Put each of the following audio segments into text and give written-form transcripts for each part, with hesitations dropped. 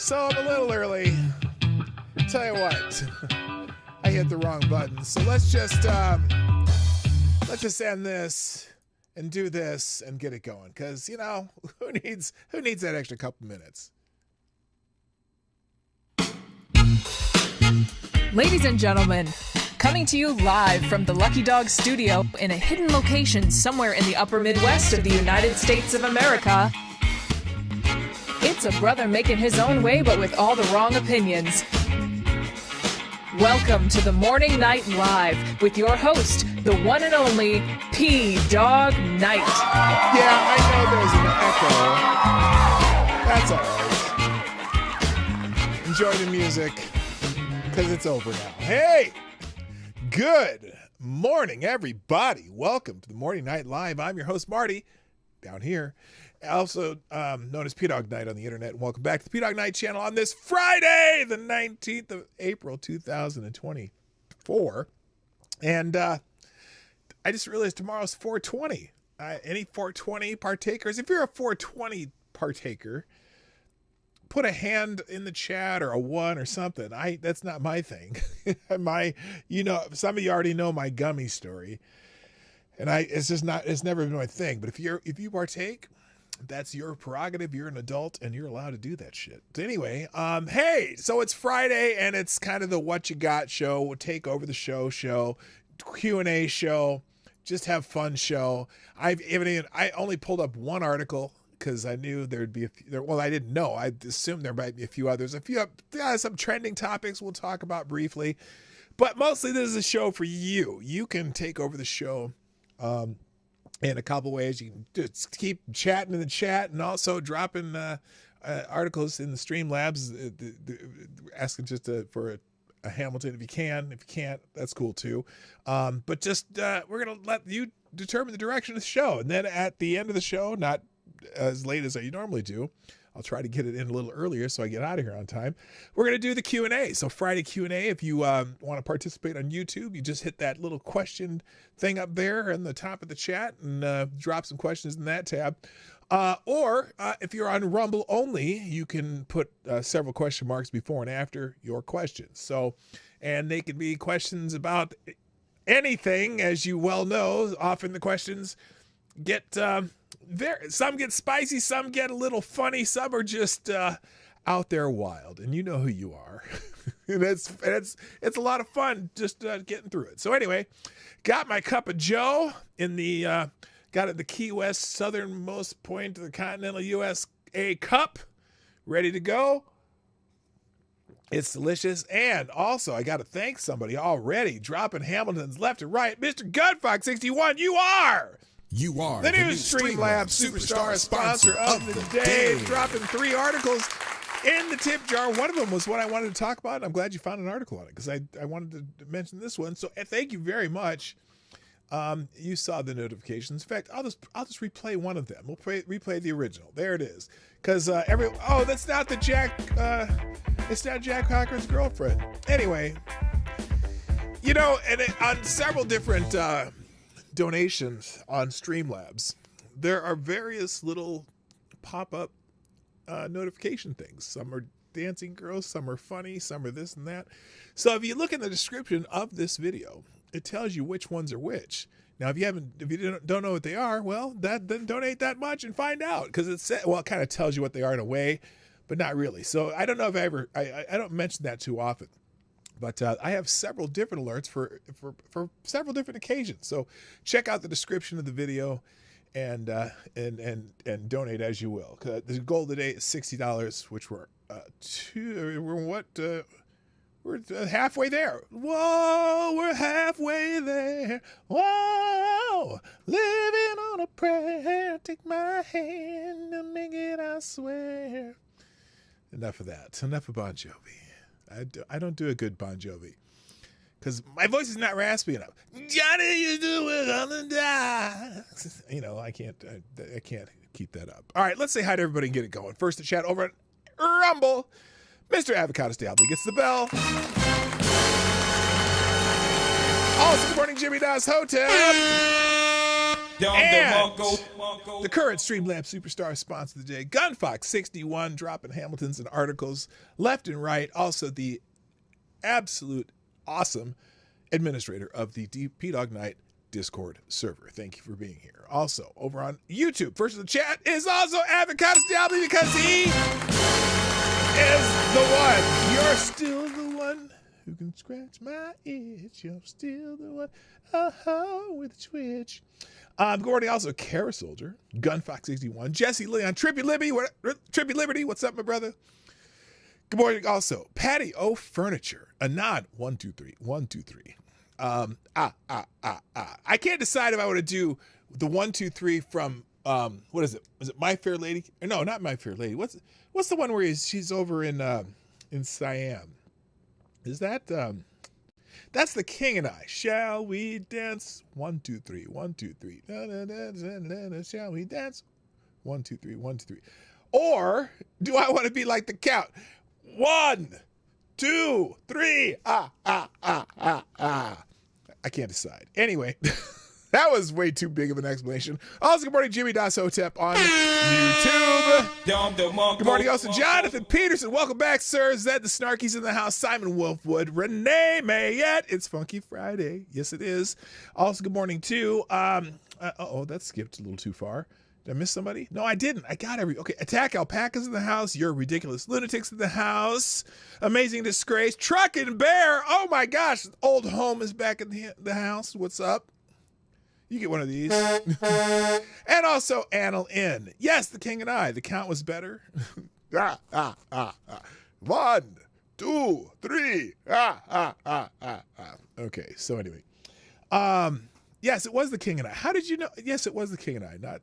So I'm a little early. Tell you what, I hit the wrong button. So let's just end this and do this and get it going. Because, you know, who needs that extra couple minutes? Ladies and gentlemen, coming to you live from the Lucky Dog studio in a hidden location somewhere in the upper Midwest of the United States of America, it's a brother making his own way but with all the wrong opinions. Welcome to the Morning Night Live with your host, the one and only Dawg Knight. Yeah, I know there's an echo. That's all right. Enjoy the music, because it's over now. Hey! Good morning, everybody. Welcome to the Morning Night Live. I'm your host, Marty, down here. Also known as Dawg Knight on the internet. And welcome back to the Dawg Knight Channel on this Friday, the 19th of April, 2024. And I just realized tomorrow's 420. Any 420 partakers? If you're a 420 partaker, put a hand in the chat or a one or something. That's not my thing. Some of you already know my gummy story. And it's never been my thing. But if you partake, that's your prerogative. You're an adult and you're allowed to do that shit. So anyway, hey, so it's Friday and it's kind of the Whatcha Got show. We'll take over the show, Q&A show, just have fun show. I only pulled up one article because I knew there'd be I didn't know. I assumed there might be a few others. Some trending topics we'll talk about briefly, but mostly this is a show for you. You can take over the show in a couple ways. You can just keep chatting in the chat and also dropping articles in the Streamlabs, asking just for a Hamilton if you can. If you can't, that's cool too. But just we're going to let you determine the direction of the show. And then at the end of the show, not as late as I normally do, I'll try to get it in a little earlier so I get out of here on time. We're going to do the Q&A. So Friday Q&A, if you want to participate on YouTube, you just hit that little question thing up there in the top of the chat and drop some questions in that tab. Or if you're on Rumble only, you can put several question marks before and after your questions. So, and they can be questions about anything, as you well know. Often the questions get some get spicy, some get a little funny, some are just out there wild, and you know who you are. And it's a lot of fun just getting through it. So anyway, got my cup of Joe in the got it the Key West southernmost point of the continental USA cup, ready to go. It's delicious. And also, I got to thank somebody already dropping Hamiltons left and right. Mr. Gunfox61, you are the new Streamlabs Superstar sponsor of the day. Dropping 3 articles in the tip jar. One of them was what I wanted to talk about. I'm glad you found an article on it because I wanted to mention this one. So thank you very much. You saw the notifications. In fact, I'll just replay one of them. We'll replay the original. There it is. Because that's not the Jack. It's not Jack Cochran's girlfriend. Anyway, on several different donations on Streamlabs, there are various little pop-up notification things. Some are dancing girls, some are funny, some are this and that. So if you look in the description of this video, it tells you which ones are which. Now, if you don't know what they are, well, then donate that much and find out, because it kind of tells you what they are in a way, but not really. So I don't know if I don't mention that too often. But I have several different alerts for several different occasions. So check out the description of the video and donate as you will. The goal today is $60, which we're halfway there. Whoa, we're halfway there. Whoa, living on a prayer. Take my hand and make it, I swear. Enough of that. Enough of Bon Jovi. I don't do a good Bon Jovi because my voice is not raspy enough. Johnny, you do it on the die. I can't keep that up. All right, let's say hi to everybody and get it going. First, the chat over at Rumble. Mr. Avocado Stably gets the bell. Also supporting Jimmy Das Hotel. And the current Streamlabs Superstar sponsor of the day, Gunfox 61, dropping Hamiltons and articles left and right. Also the absolute awesome administrator of the Dawg Knight Discord server. Thank you for being here. Also, over on YouTube, first in the chat is also Avocado Diablo because he is the one. You're still the one who can scratch my itch. You're still the one. With a twitch. Good morning, also Kara Soldier, Gunfox 61, Jesse Leon, Trippy Liberty, what's up, my brother? Good morning, also Patty O Furniture, Anon 123. I can't decide if I want to do the 123 from what is it? Is it My Fair Lady? No, not My Fair Lady. What's the one where she's over in Siam? Is that that's The King and I. Shall we dance? 1, 2, 3, 1, 2, 3. Shall we dance? 1, 2, 3, 1, 2, 3. Or do I want to be like the Count? 1, 2, 3. I can't decide. Anyway, that was way too big of an explanation. Also, good morning, Jimmy Das Hotep on YouTube. Good morning, also Jonathan Peterson. Welcome back, sir. Zed the Snarky's in the house. Simon Wolfwood. Renee Mayette. It's Funky Friday. Yes, it is. Also, good morning, too. That skipped a little too far. Did I miss somebody? No, I didn't. I got okay. Attack Alpacas in the house. You're ridiculous lunatics in the house. Amazing Disgrace. Truck and Bear. Oh my gosh. Old Home is back in the house. What's up? You get one of these. And also Annal N. Yes, The King and I. The Count was better. 1, 2, 3. Okay, so anyway. Yes, it was The King and I. How did you know? Yes, it was The King and I, not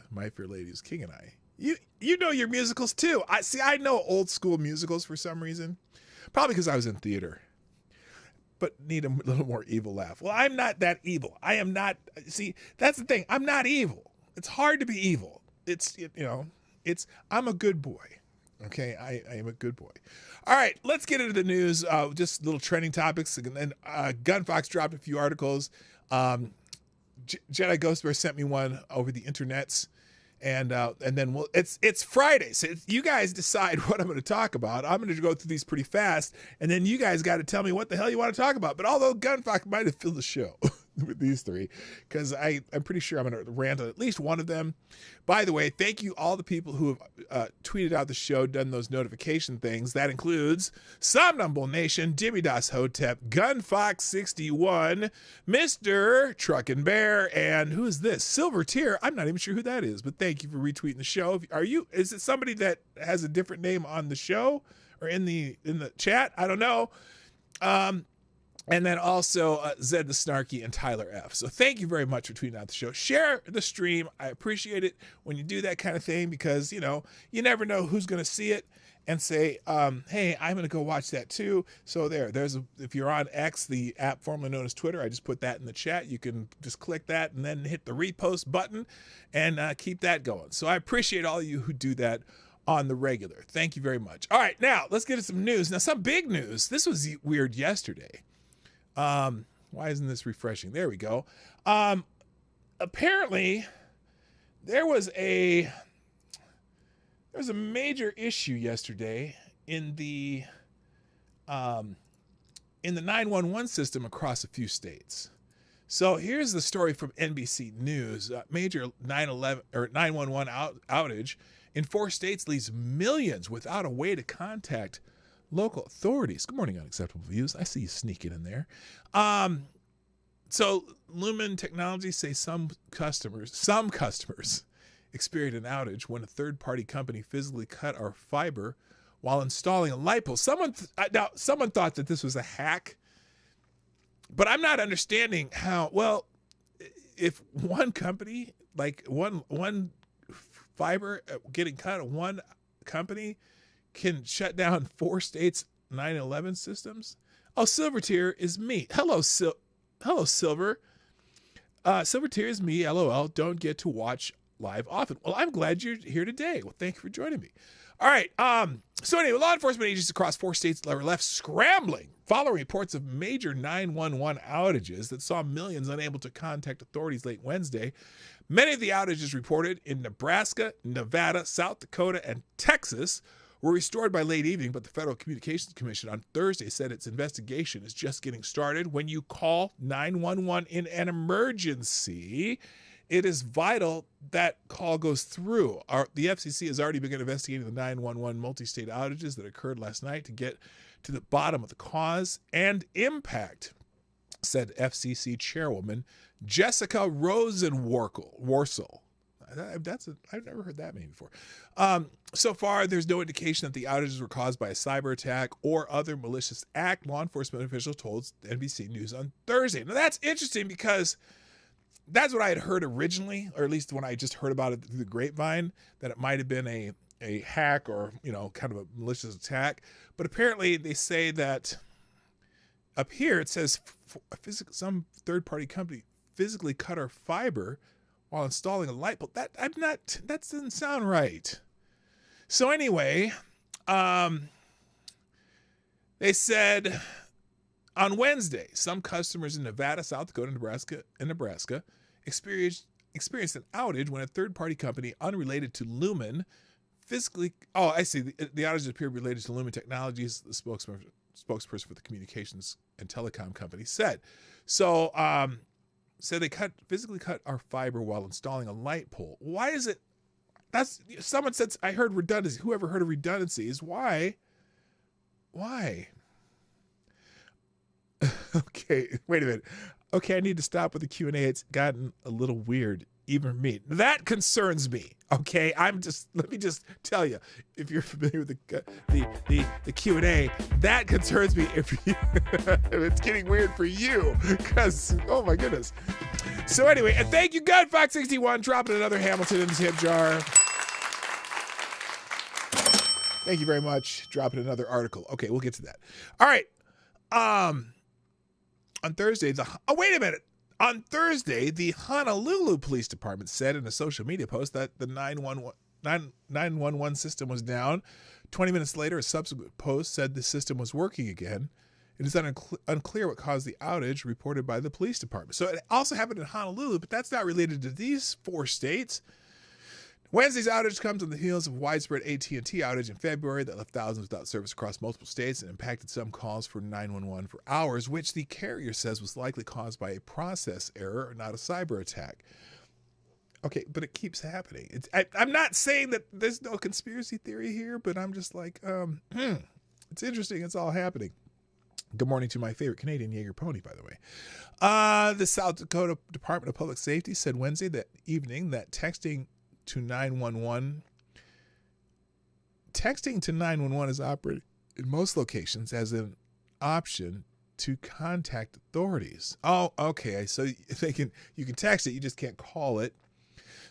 My Fair Lady's King and I. You know your musicals too. I know old school musicals for some reason. Probably because I was in theater. But need a little more evil laugh. Well, I'm not that evil. I am not. See, that's the thing. I'm not evil. It's hard to be evil. I'm a good boy. Okay, I am a good boy. All right, let's get into the news. Just little trending topics. And then Gunfox dropped a few articles. Jedi Ghostbear sent me one over the internets. And then it's Friday, so you guys decide what I'm going to talk about. I'm going to go through these pretty fast, and then you guys got to tell me what the hell you want to talk about. But although Gunfox might have filled the show with these three, because I'm pretty sure I'm going to rant on at least one of them. By the way, thank you all the people who have tweeted out the show, done those notification things. That includes Somnambule Nation, Jimmy Das Hotep, Gunfox 61, Mr. Truck and Bear, and who is this? Silver Tier. I'm not even sure who that is, but thank you for retweeting the show. Is it somebody that has a different name on the show or in the chat? I don't know. And then also Zed the Snarky and Tyler F. So thank you very much for tweeting out the show. Share the stream. I appreciate it when you do that kind of thing because, you never know who's going to see it and say, hey, I'm going to go watch that too. So if you're on X, the app formerly known as Twitter, I just put that in the chat. You can just click that and then hit the repost button and keep that going. So I appreciate all of you who do that on the regular. Thank you very much. All right, now let's get to some news. Now, some big news. This was weird yesterday. Why isn't this refreshing? There we go. Apparently there was a major issue yesterday in the 911 system across a few states. So here's the story from NBC News. Major 911 outage in 4 states leaves millions without a way to contact local authorities. Good morning, Unacceptable Views. I see you sneaking in there. So Lumen Technologies say some customers experienced an outage when a third-party company physically cut our fiber while installing a light pole. Someone thought that this was a hack, but I'm not understanding how. Well, if one company, like one fiber getting cut at one company, can shut down 4 states' 911 systems. Oh, Silver Tier is me. Hello, Silver. Silver Tier is me. LOL. Don't get to watch live often. Well, I'm glad you're here today. Well, thank you for joining me. All right. So anyway, law enforcement agencies across 4 states are left scrambling following reports of major 911 outages that saw millions unable to contact authorities late Wednesday. Many of the outages reported in Nebraska, Nevada, South Dakota, and Texas were restored by late evening, but the Federal Communications Commission on Thursday said its investigation is just getting started. When you call 911 in an emergency, it is vital that call goes through. The FCC has already begun investigating the 911 multi-state outages that occurred last night to get to the bottom of the cause and impact, said FCC Chairwoman Jessica Rosenworcel. I've never heard that name before. So far, there's no indication that the outages were caused by a cyber attack or other malicious act, law enforcement officials told NBC News on Thursday. Now, that's interesting because that's what I had heard originally, or at least when I just heard about it through the grapevine, that it might have been a hack or, kind of a malicious attack. But apparently they say that up here it says some third-party company physically cut our fiber while installing a light bulb. That doesn't sound right. So anyway, they said on Wednesday, some customers in Nevada, South Dakota, and Nebraska experienced an outage when a third-party company unrelated to Lumen physically... Oh, I see. The outage appeared related to Lumen Technologies, the spokesperson for the communications and telecom company said. So, they physically cut our fiber while installing a light pole. Why is it... Someone said... I heard redundancy. Whoever heard of redundancies? Why? Okay, wait a minute. Okay, I need to stop with the Q&A. It's gotten a little weird, even for me. That concerns me. Okay, let me just tell you, if you're familiar with the Q&A, that concerns me if it's getting weird for you, because, oh my goodness. So anyway, and thank you, Gunfox61, dropping another Hamilton in the tip jar. Thank you very much, dropping another article. Okay, we'll get to that. All right. On Thursday, wait a minute. On Thursday, the Honolulu Police Department said in a social media post that the 911 system was down. 20 minutes later, a subsequent post said the system was working again. It is unclear what caused the outage reported by the police department. So it also happened in Honolulu, but that's not related to these 4 states. Wednesday's outage comes on the heels of widespread AT&T outage in February that left thousands without service across multiple states and impacted some calls for 911 for hours, which the carrier says was likely caused by a process error, not a cyber attack. Okay, but it keeps happening. I'm not saying that there's no conspiracy theory here, but I'm just like, it's interesting. It's all happening. Good morning to my favorite Canadian Jaeger pony, by the way. The South Dakota Department of Public Safety said Wednesday that evening that texting to 911 is operated in most locations as an option to contact authorities. Oh, okay. So you can text it, you just can't call it.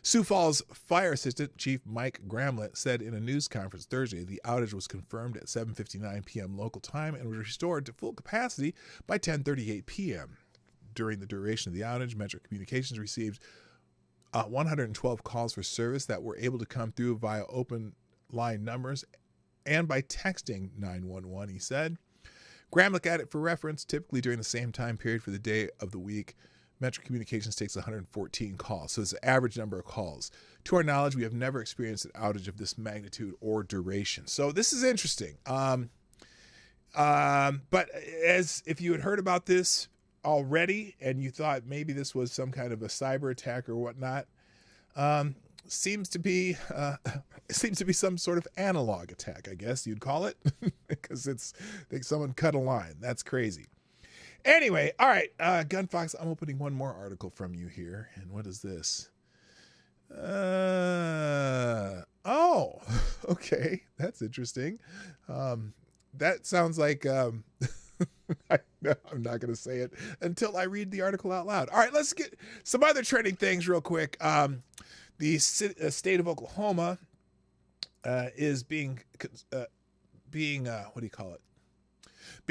Sioux Falls Fire Assistant Chief Mike Gramlett said in a news conference Thursday the outage was confirmed at 7:59 p.m. local time and was restored to full capacity by 10:38 p.m. During the duration of the outage, Metro Communications received 112 calls for service that were able to come through via open line numbers and by texting 911, he said. Gramlich added for reference, typically during the same time period for the day of the week, Metro Communications takes 114 calls. So it's the average number of calls. To our knowledge, we have never experienced an outage of this magnitude or duration. So this is interesting. But as if you had heard about this already and you thought maybe this was some kind of a cyber attack or whatnot, seems to be some sort of analog attack, I guess you'd call it, because I think someone cut a line. That's crazy. Anyway, all right, Gunfox, I'm opening one more article from you here, and what is this? Oh, okay, that's interesting. That sounds like I'm not going to say it until I read the article out loud. All right, let's get some other trending things real quick. The state of Oklahoma is being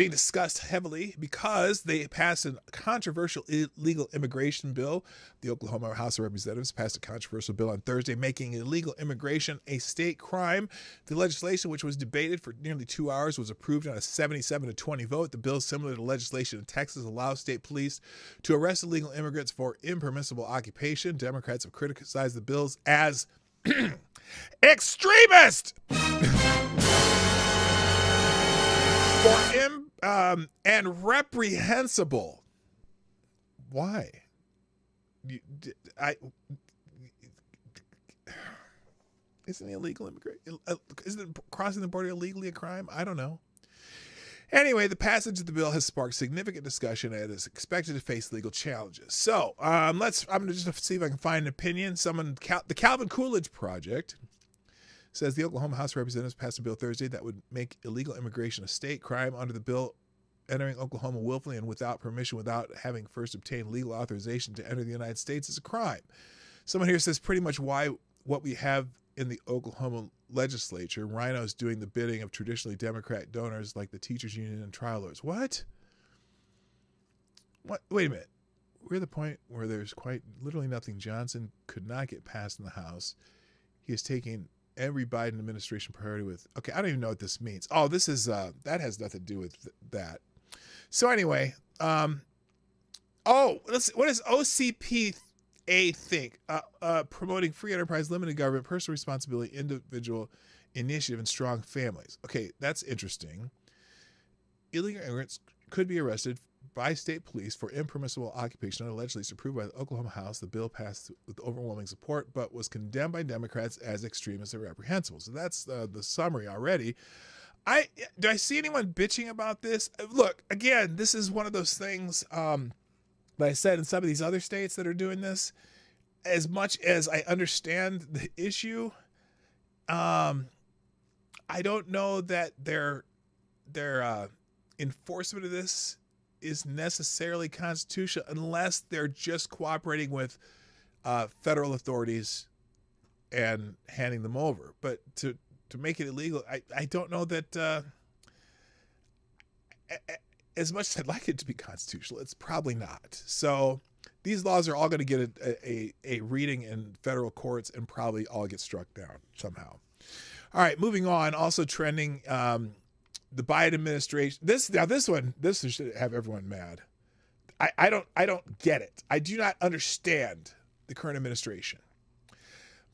being discussed heavily because they passed a controversial illegal immigration bill. The Oklahoma House of Representatives passed a controversial bill on Thursday making illegal immigration a state crime. The legislation, which was debated for nearly 2 hours, was approved on a 77-20 vote. The bill, similar to legislation in Texas, allows state police to arrest illegal immigrants for impermissible occupation. Democrats have criticized the bills as extremist and reprehensible. Why? Isn't illegal immigration? Isn't crossing the border illegally a crime? I don't know. Anyway, the passage of the bill has sparked significant discussion and is expected to face legal challenges. So I'm going to just see if I can find an opinion. The Calvin Coolidge Project says the Oklahoma House of Representatives passed a bill Thursday that would make illegal immigration a state crime. Under the bill, entering Oklahoma willfully and without permission, without having first obtained legal authorization to enter the United States, is a crime. Someone here says pretty much what we have in the Oklahoma legislature, rhinos doing the bidding of traditionally Democrat donors like the teachers union and trial lawyers. What? Wait a minute. We're at the point where there's quite literally nothing Johnson could not get passed in the House. He is taking every Biden administration priority with, okay, I don't even know what this means. Oh, this is, that has nothing to do with that. So anyway, what does OCPA think? Promoting free enterprise, limited government, personal responsibility, individual initiative, and strong families. Okay, that's interesting. Illegal immigrants could be arrested by state police for impermissible occupation under legislation approved by the Oklahoma House. The bill passed with overwhelming support, but was condemned by Democrats as extremist and reprehensible. So that's the summary already. Do I see anyone bitching about this? Look, again, this is one of those things that I said in some of these other states that are doing this. As much as I understand the issue, I don't know that their enforcement of this is necessarily constitutional unless they're just cooperating with federal authorities and handing them over. But to make it illegal, I don't know that as much as I'd like it to be constitutional, it's probably not. So these laws are all going to get a reading in federal courts and probably all get struck down somehow. All right, moving on. Also trending, the Biden administration. This should have everyone mad. I don't get it. I do not understand the current administration.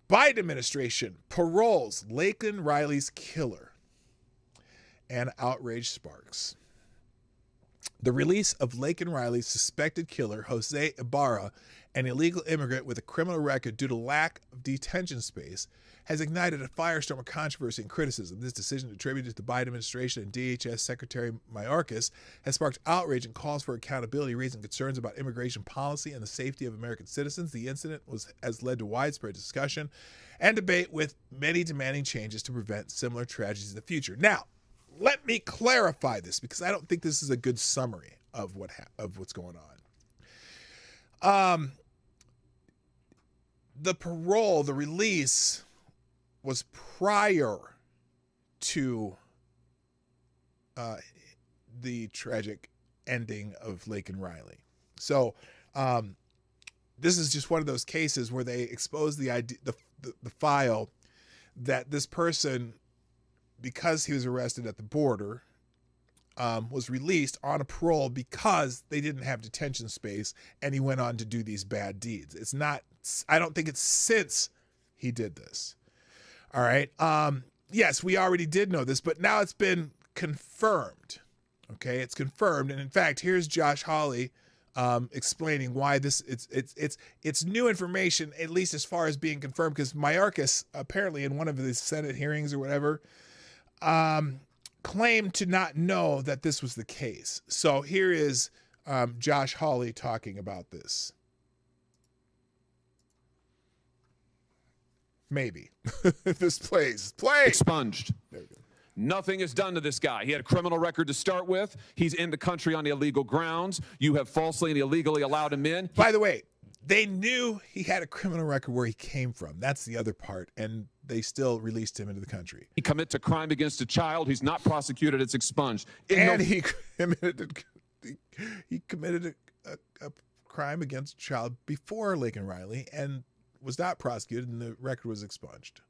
Biden administration paroles Laken Riley's killer, and outrage sparks. The release of Laken Riley's suspected killer, Jose Ibarra, an illegal immigrant with a criminal record due to lack of detention space, has ignited a firestorm of controversy and criticism. This decision, attributed to the Biden administration and DHS Secretary Mayorkas, has sparked outrage and calls for accountability, raising concerns about immigration policy and the safety of American citizens. The incident has led to widespread discussion and debate, with many demanding changes to prevent similar tragedies in the future. Now, let me clarify this, because I don't think this is a good summary of what's going on. The parole, the release, was prior to the tragic ending of Laken Riley. So this is just one of those cases where they expose the file that this person, because he was arrested at the border, was released on a parole because they didn't have detention space, and he went on to do these bad deeds. It's not, I don't think it's since he did this. All right. Yes, we already did know this, but now it's been confirmed. Okay, it's confirmed. And in fact, here's Josh Hawley explaining why this it's new information, at least as far as being confirmed, because Mayorkas apparently in one of the Senate hearings or whatever claimed to not know that this was the case. So here is Josh Hawley talking about this. Maybe. This plays. Expunged. There we go. Nothing is done to this guy. He had a criminal record to start with. He's in the country on illegal grounds. You have falsely and illegally allowed him in. By the way, they knew he had a criminal record where he came from. That's the other part. And they still released him into the country. He commits a crime against a child. He's not prosecuted. It's expunged. He committed a crime against a child before Laken Riley and was not prosecuted, and the record was expunged.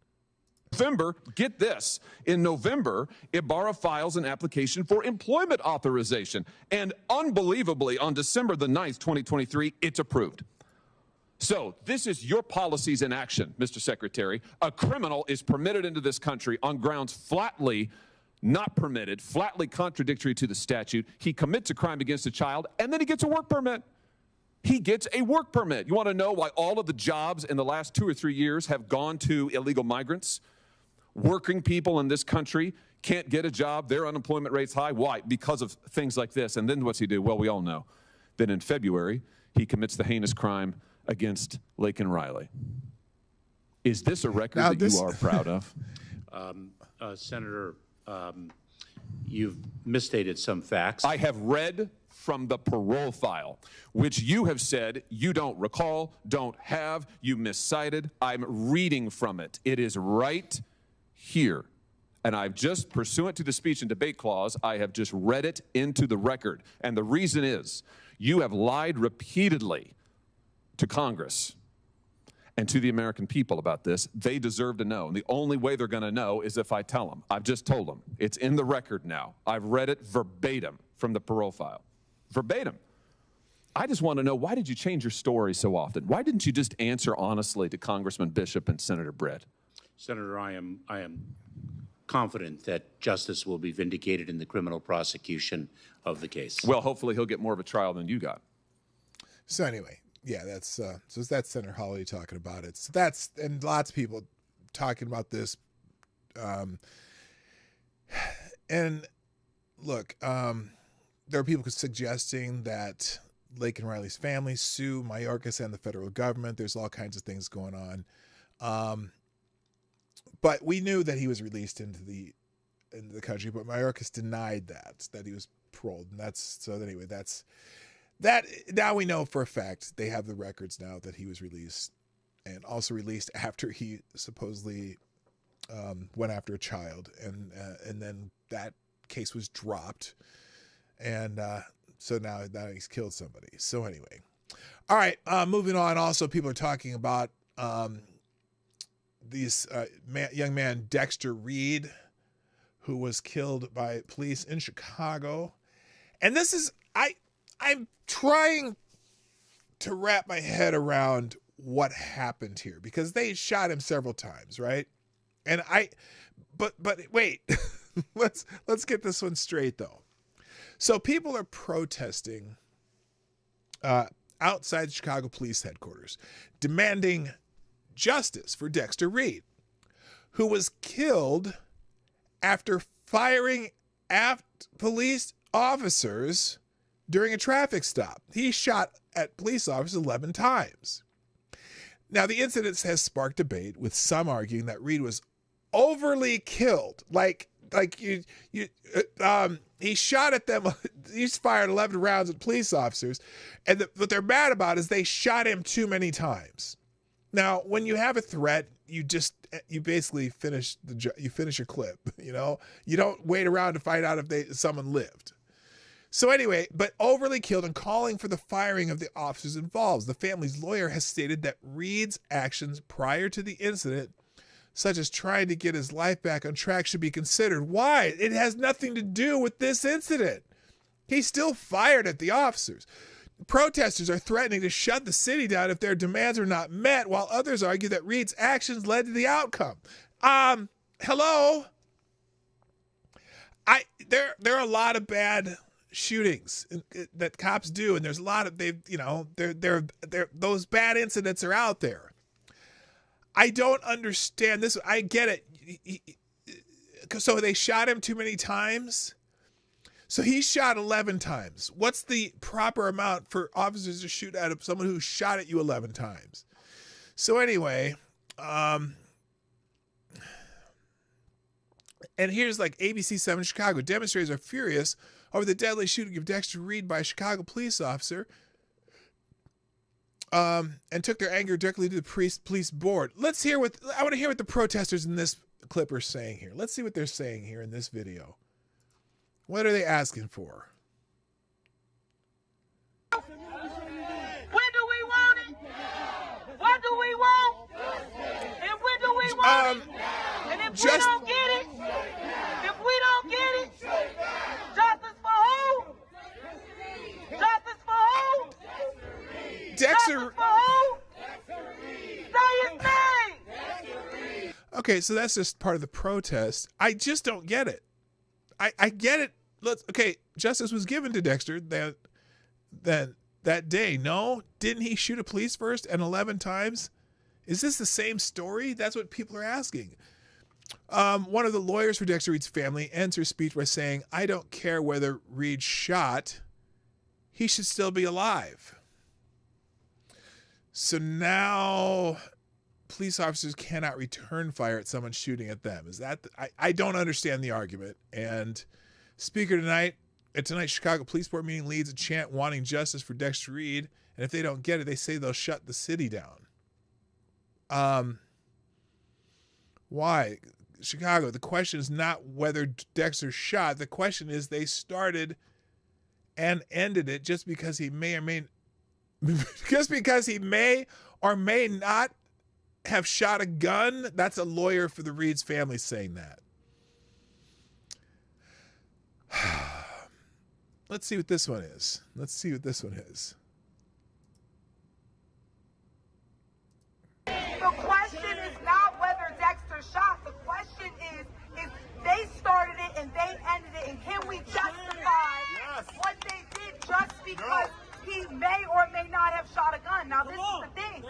November, get this. In November, Ibarra files an application for employment authorization. And unbelievably, on December the 9th, 2023, it's approved. So this is your policies in action, Mr. Secretary. A criminal is permitted into this country on grounds flatly not permitted, flatly contradictory to the statute. He commits a crime against a child, and then he gets a work permit. He gets a work permit. You want to know why all of the jobs in the last 2 or 3 years have gone to illegal migrants? Working people in this country can't get a job. Their unemployment rate's high. Why? Because of things like this. And then what's he do? Well, we all know. Then in February, he commits the heinous crime against Laken Riley. Is this a record that you are proud of? Senator, you've misstated some facts. I have read from the parole file, which you have said you don't recall, don't have, you miscited. I'm reading from it. It is right here. And I've just, pursuant to the speech and debate clause, I have just read it into the record. And the reason is you have lied repeatedly to Congress and to the American people about this. They deserve to know. And the only way they're going to know is if I tell them. I've just told them. It's in the record now. I've read it verbatim from the parole file. Verbatim. I just want to know, why did you change your story so often? Why didn't you just answer honestly to Congressman Bishop and Senator Britt? Senator, I am confident that justice will be vindicated in the criminal prosecution of the case. Well, hopefully he'll get more of a trial than you got. So anyway, yeah, that's Senator Hawley talking about it. So that's, and lots of people talking about this. And look, there are people suggesting that Laken Riley's family sue Mayorkas and the federal government. There's all kinds of things going on. But we knew that he was released into the country, but Mayorkas denied that he was paroled. And that's now we know for a fact. They have the records now that he was released, and also released after he supposedly went after a child, and then that case was dropped. And so now he's killed somebody. So anyway, all right, moving on. Also, people are talking about young man Dexter Reed, who was killed by police in Chicago. And this is, I'm trying to wrap my head around what happened here, because they shot him several times, right? And but wait, let's get this one straight though. So people are protesting outside Chicago police headquarters, demanding justice for Dexter Reed, who was killed after firing at police officers during a traffic stop. He shot at police officers 11 times. Now, the incident has sparked debate, with some arguing that Reed was overly killed. He shot at them. He's fired 11 rounds at police officers, and what they're mad about is they shot him too many times. Now, when you have a threat, you basically finish your clip. You don't wait around to find out if someone lived. So anyway, but overly killed and calling for the firing of the officers involved. The family's lawyer has stated that Reed's actions prior to the incident, such as trying to get his life back on track, should be considered. Why? It has nothing to do with this incident. He still fired at the officers. Protesters are threatening to shut the city down if their demands are not met, while others argue that Reed's actions led to the outcome. Hello? There are a lot of bad shootings that cops do, and there's a lot of those bad incidents are out there. I don't understand this. I get it. So they shot him too many times. So he shot 11 times. What's the proper amount for officers to shoot at someone who shot at you 11 times? So anyway, and here's ABC 7 Chicago. Demonstrators are furious over the deadly shooting of Dexter Reed by a Chicago police officer and took their anger directly to the police board. I want to hear what the protesters in this clip are saying here. Let's see what they're saying here in this video. What are they asking for? When do we want it? What do we want? And when do we want it? And if we don't get it, justice for who? Justice for who? Dexter. Say his name. Okay, so that's just part of the protest. I just don't get it. I get it. Justice was given to Dexter that day. No, didn't he shoot a police first and 11 times? Is this the same story? That's what people are asking. One of the lawyers for Dexter Reed's family ends her speech by saying, "I don't care whether Reed shot. He should still be alive." So now police officers cannot return fire at someone shooting at them. Is that I don't understand the argument. And speaker tonight at tonight's Chicago Police Board meeting leads a chant wanting justice for Dexter Reed. And if they don't get it, they say they'll shut the city down. Why? Chicago, the question is not whether Dexter shot. The question is they started and ended it just because he may or may not have shot a gun. That's a lawyer for the Reed's family saying that. Let's see what this one is. The question is not whether Dexter shot. The question is if they started it and they ended it, and can we justify what they did just because he may or may not have shot a gun? Now, this is the thing.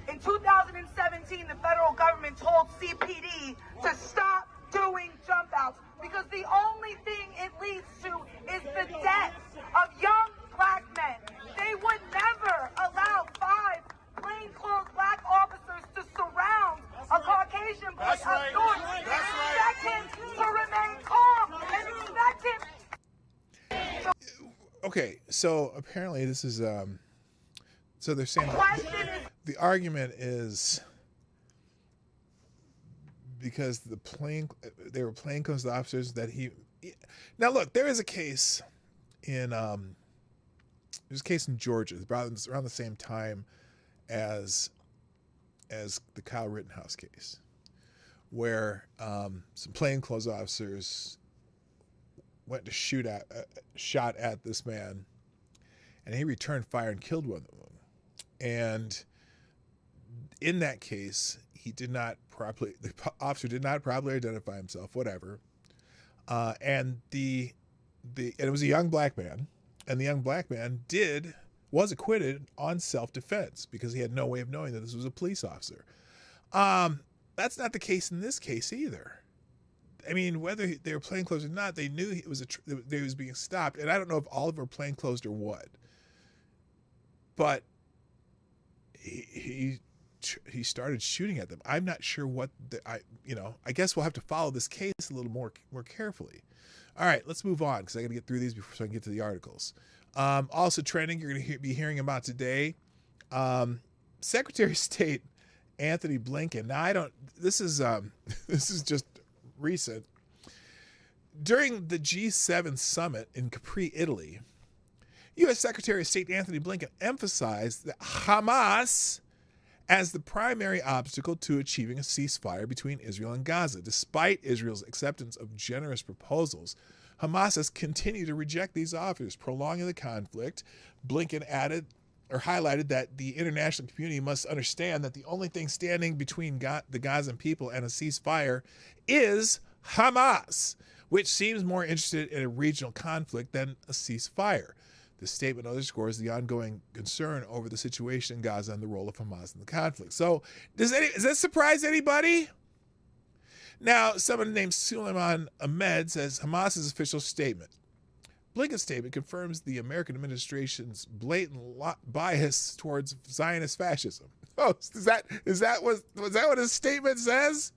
In 2017, the federal government told CPD to stop doing jump outs because the only thing it leads to is the death of young black men. They would never allow 5 plainclothes black officers to surround a Caucasian boy up north and expect him to remain calm and expect him. Okay, so apparently this is so they're saying the argument is because they were plainclothes officers that he. Now look, there is a case in there's a case in Georgia around the same time as the Kyle Rittenhouse case, where some plainclothes officers went to shot at this man, and he returned fire and killed one of them. And in that case, the officer did not properly identify himself, whatever. And it was a young black man, and the young black man was acquitted on self-defense because he had no way of knowing that this was a police officer. That's not the case in this case either. I mean, whether they were plainclothes or not, they knew he was being stopped, and I don't know if all of them were plainclothes or what. But he started shooting at them. I'm not sure what I guess we'll have to follow this case a little more carefully. All right, let's move on because I got to get through these so I can get to the articles. Also trending, you're going to be hearing about today. Secretary of State Anthony Blinken. Now this is just recent. During the G7 summit in Capri, Italy, U.S. Secretary of State Anthony Blinken emphasized that Hamas as the primary obstacle to achieving a ceasefire between Israel and Gaza. Despite Israel's acceptance of generous proposals, Hamas has continued to reject these offers, prolonging the conflict. Blinken highlighted that the international community must understand that the only thing standing between the Gazan people and a ceasefire is Hamas, which seems more interested in a regional conflict than a ceasefire. The statement underscores the ongoing concern over the situation in Gaza and the role of Hamas in the conflict. So, does that surprise anybody? Now, someone named Suleiman Ahmed says Hamas's official statement. Blinken's statement confirms the American administration's blatant bias towards Zionist fascism. Oh, was that what his statement says?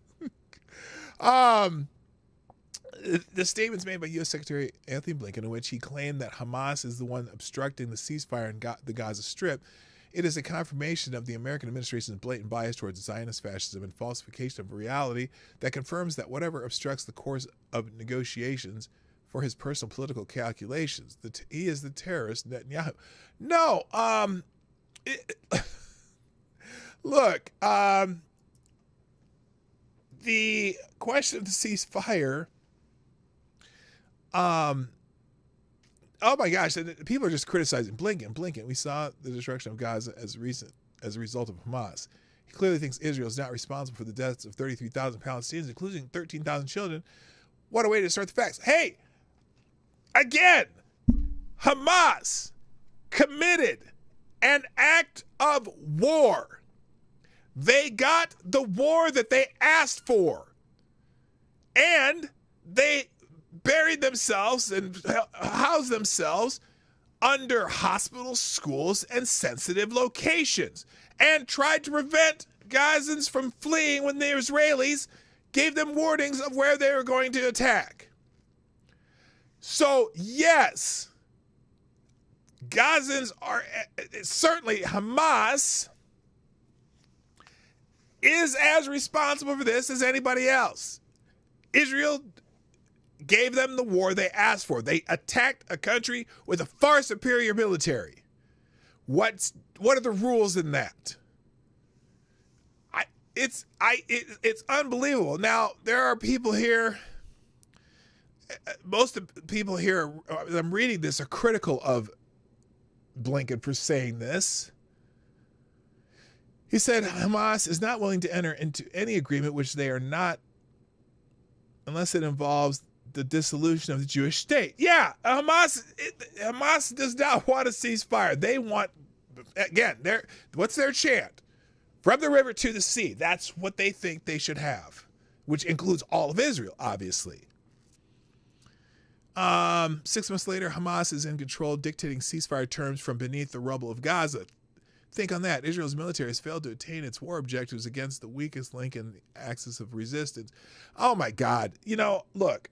The statements made by U.S. Secretary Anthony Blinken, in which he claimed that Hamas is the one obstructing the ceasefire in the Gaza Strip, It is a confirmation of the American administration's blatant bias towards Zionist fascism and falsification of reality that confirms that whatever obstructs the course of negotiations for his personal political calculations, he is the terrorist Netanyahu. No, look, the question of the ceasefire, oh my gosh, people are just criticizing Blinken. We saw the destruction of Gaza as a result of Hamas. He clearly thinks Israel is not responsible for the deaths of 33,000 Palestinians, including 13,000 children. What a way to distort the facts. Hey, again, Hamas committed an act of war. They got the war that they asked for. And they buried themselves and housed themselves under hospitals, schools, and sensitive locations, and tried to prevent Gazans from fleeing when the Israelis gave them warnings of where they were going to attack. So, yes, Gazans are, certainly Hamas is as responsible for this as anybody else. Israel gave them the war they asked for. They attacked a country with a far superior military. What are the rules in that? It's unbelievable. Now, there are people here, most of the people here, I'm reading this, are critical of Blinken for saying this. He said Hamas is not willing to enter into any agreement which they are not, unless it involves the dissolution of the Jewish state. Yeah, Hamas does not want a ceasefire. They want, again, what's their chant? From the river to the sea. That's what they think they should have, which includes all of Israel, obviously. 6 months later, Hamas is in control, dictating ceasefire terms from beneath the rubble of Gaza. Think on that. Israel's military has failed to attain its war objectives against the weakest link in the axis of resistance. Oh, my God. You know, look,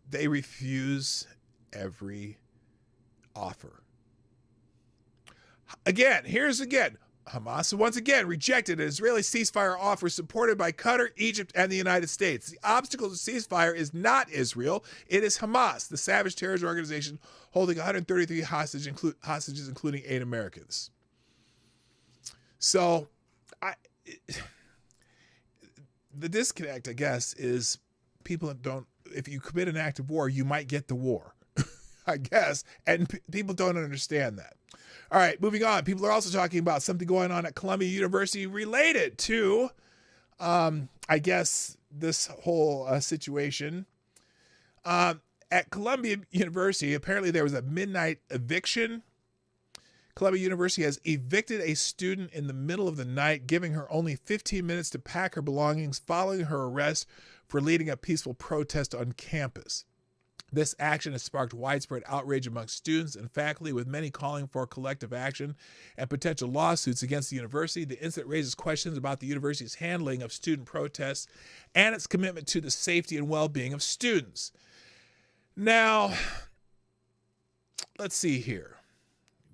they refuse every offer. Hamas once again rejected an Israeli ceasefire offer supported by Qatar, Egypt, and the United States. The obstacle to ceasefire is not Israel. It is Hamas, the savage terrorist organization holding 133 hostages, including 8 Americans. So, the disconnect, I guess, is people if you commit an act of war, you might get the war, I guess, and people don't understand that. All right, moving on. People are also talking about something going on at Columbia University related to, I guess, this whole situation. At Columbia University, apparently there was a midnight eviction. Columbia University has evicted a student in the middle of the night, giving her only 15 minutes to pack her belongings following her arrest for leading a peaceful protest on campus. This action has sparked widespread outrage amongst students and faculty, with many calling for collective action and potential lawsuits against the university. The incident raises questions about the university's handling of student protests and its commitment to the safety and well-being of students. Now, let's see here.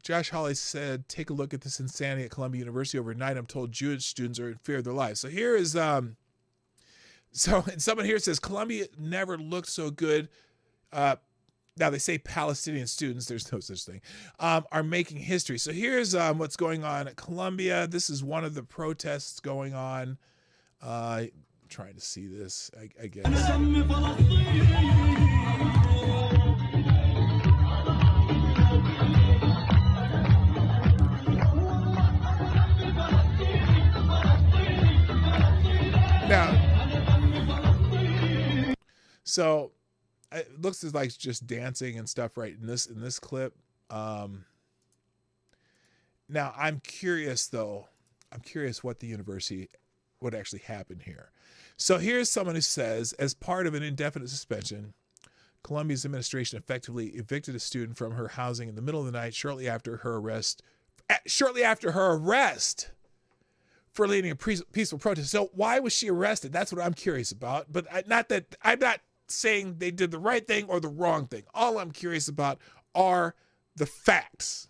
Josh Hawley said, take a look at this insanity at Columbia University overnight. I'm told Jewish students are in fear of their lives. So here is, and someone here says, Columbia never looked so good. Now they say Palestinian students, there's no such thing, are making history. So here's what's going on at Columbia. This is one of the protests going on. Trying to see this, I guess. Now, so it looks like just dancing and stuff right in this clip. Now I'm curious though. I'm curious what actually happened here. So here's someone who says, as part of an indefinite suspension, Columbia's administration effectively evicted a student from her housing in the middle of the night shortly after her arrest for leading a peaceful protest. So why was she arrested? That's what I'm curious about. But I'm not saying they did the right thing or the wrong thing. All I'm curious about are the facts.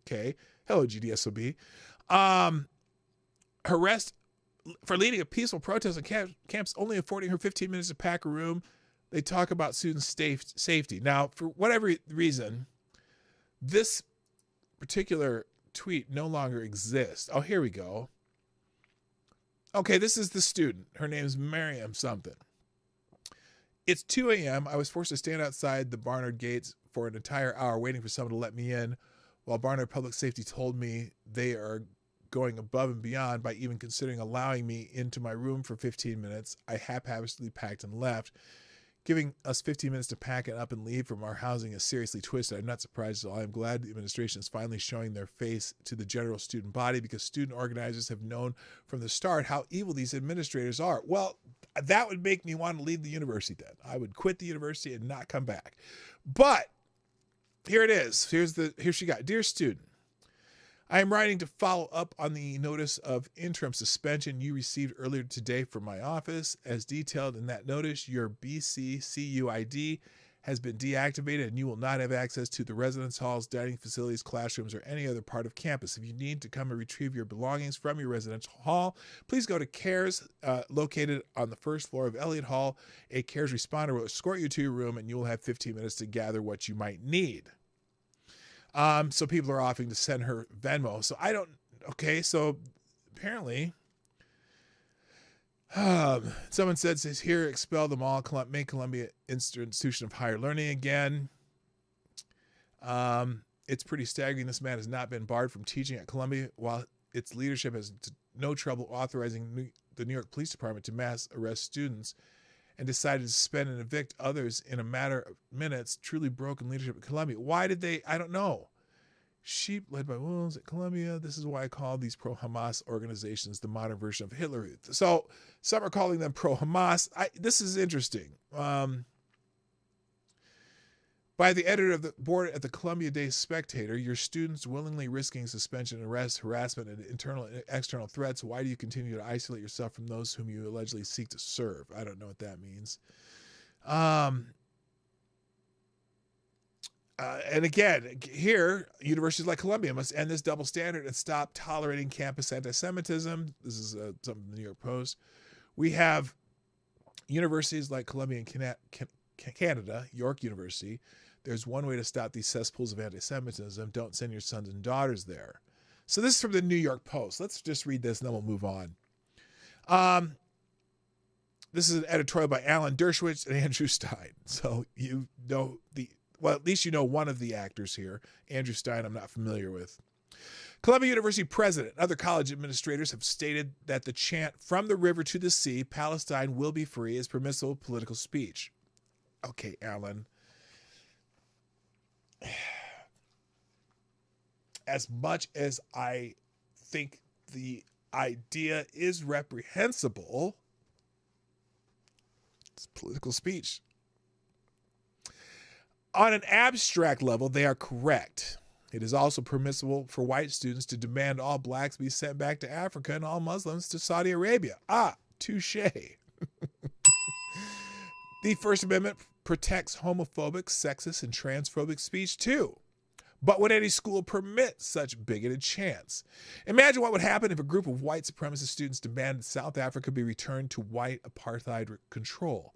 Okay. Hello, GDSOB. Arrest for leading a peaceful protest on campus, only affording her 15 minutes to pack a room. They talk about students' safety. Now, for whatever reason, this particular tweet no longer exists. Oh, here we go. Okay, this is the student. Her name's Miriam something. It's 2 a.m. I was forced to stand outside the Barnard gates for an entire hour waiting for someone to let me in, while Barnard Public Safety told me they are going above and beyond by even considering allowing me into my room for 15 minutes. I haphazardly packed and left. Giving us 15 minutes to pack it up and leave from our housing is seriously twisted. I'm not surprised at all. I'm glad the administration is finally showing their face to the general student body, because student organizers have known from the start how evil these administrators are. Well, that would make me want to leave the university then. I would quit the university and not come back. But here it is. Here she got. Dear student, I am writing to follow up on the notice of interim suspension you received earlier today from my office. As detailed in that notice, your BCCUID has been deactivated and you will not have access to the residence halls, dining facilities, classrooms, or any other part of campus. If you need to come and retrieve your belongings from your residential hall, please go to CARES, located on the first floor of Elliott Hall. A CARES responder will escort you to your room and you will have 15 minutes to gather what you might need. So people are offering to send her Venmo. So I don't, okay, so apparently, someone says here, expel them all, make Columbia Institution of Higher Learning again. It's pretty staggering. This man has not been barred from teaching at Columbia, while its leadership has no trouble authorizing the New York Police Department to mass arrest students, and decided to suspend and evict others in a matter of minutes. Truly broken leadership at Columbia. Why did they? I don't know. Sheep led by wolves at Columbia. This is why I call these pro-Hamas organizations the modern version of Hitler Youth. So some are calling them pro-Hamas. This is interesting. By the editor of the board at the Columbia Day Spectator, your students willingly risking suspension, arrest, harassment, and internal and external threats. Why do you continue to isolate yourself from those whom you allegedly seek to serve? I don't know what that means. And again, here, universities like Columbia must end this double standard and stop tolerating campus anti-Semitism. This is something in the New York Post. We have universities like Columbia in Canada, York University. There's one way to stop these cesspools of anti-Semitism. Don't send your sons and daughters there. So this is from the New York Post. Let's just read this and then we'll move on. This is an editorial by Alan Dershowitz and Andrew Stein. So you know at least you know one of the actors here. Andrew Stein, I'm not familiar with. Columbia University president and other college administrators have stated that the chant "From the river to the sea, Palestine will be free" is permissible political speech. Okay, Alan. As much as I think the idea is reprehensible, it's political speech. On an abstract level, they are correct. It is also permissible for white students to demand all blacks be sent back to Africa and all Muslims to Saudi Arabia. Touche. The First Amendment protects homophobic, sexist, and transphobic speech too. But would any school permit such bigoted chants? Imagine what would happen if a group of white supremacist students demanded South Africa be returned to white apartheid control.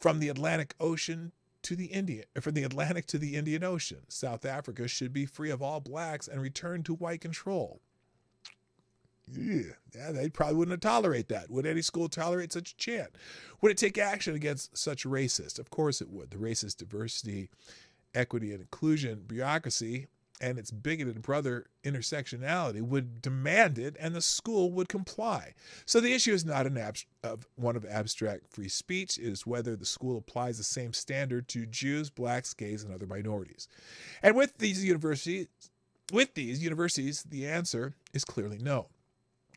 From the Atlantic to the Indian Ocean, South Africa should be free of all blacks and returned to white control. Yeah, they probably wouldn't tolerate that. Would any school tolerate such a chant? Would it take action against such racist? Of course it would. The racist diversity, equity, and inclusion bureaucracy and its bigoted brother intersectionality would demand it, and the school would comply. So the issue is not one of abstract free speech. It is whether the school applies the same standard to Jews, blacks, gays, and other minorities. And with these universities, the answer is clearly no.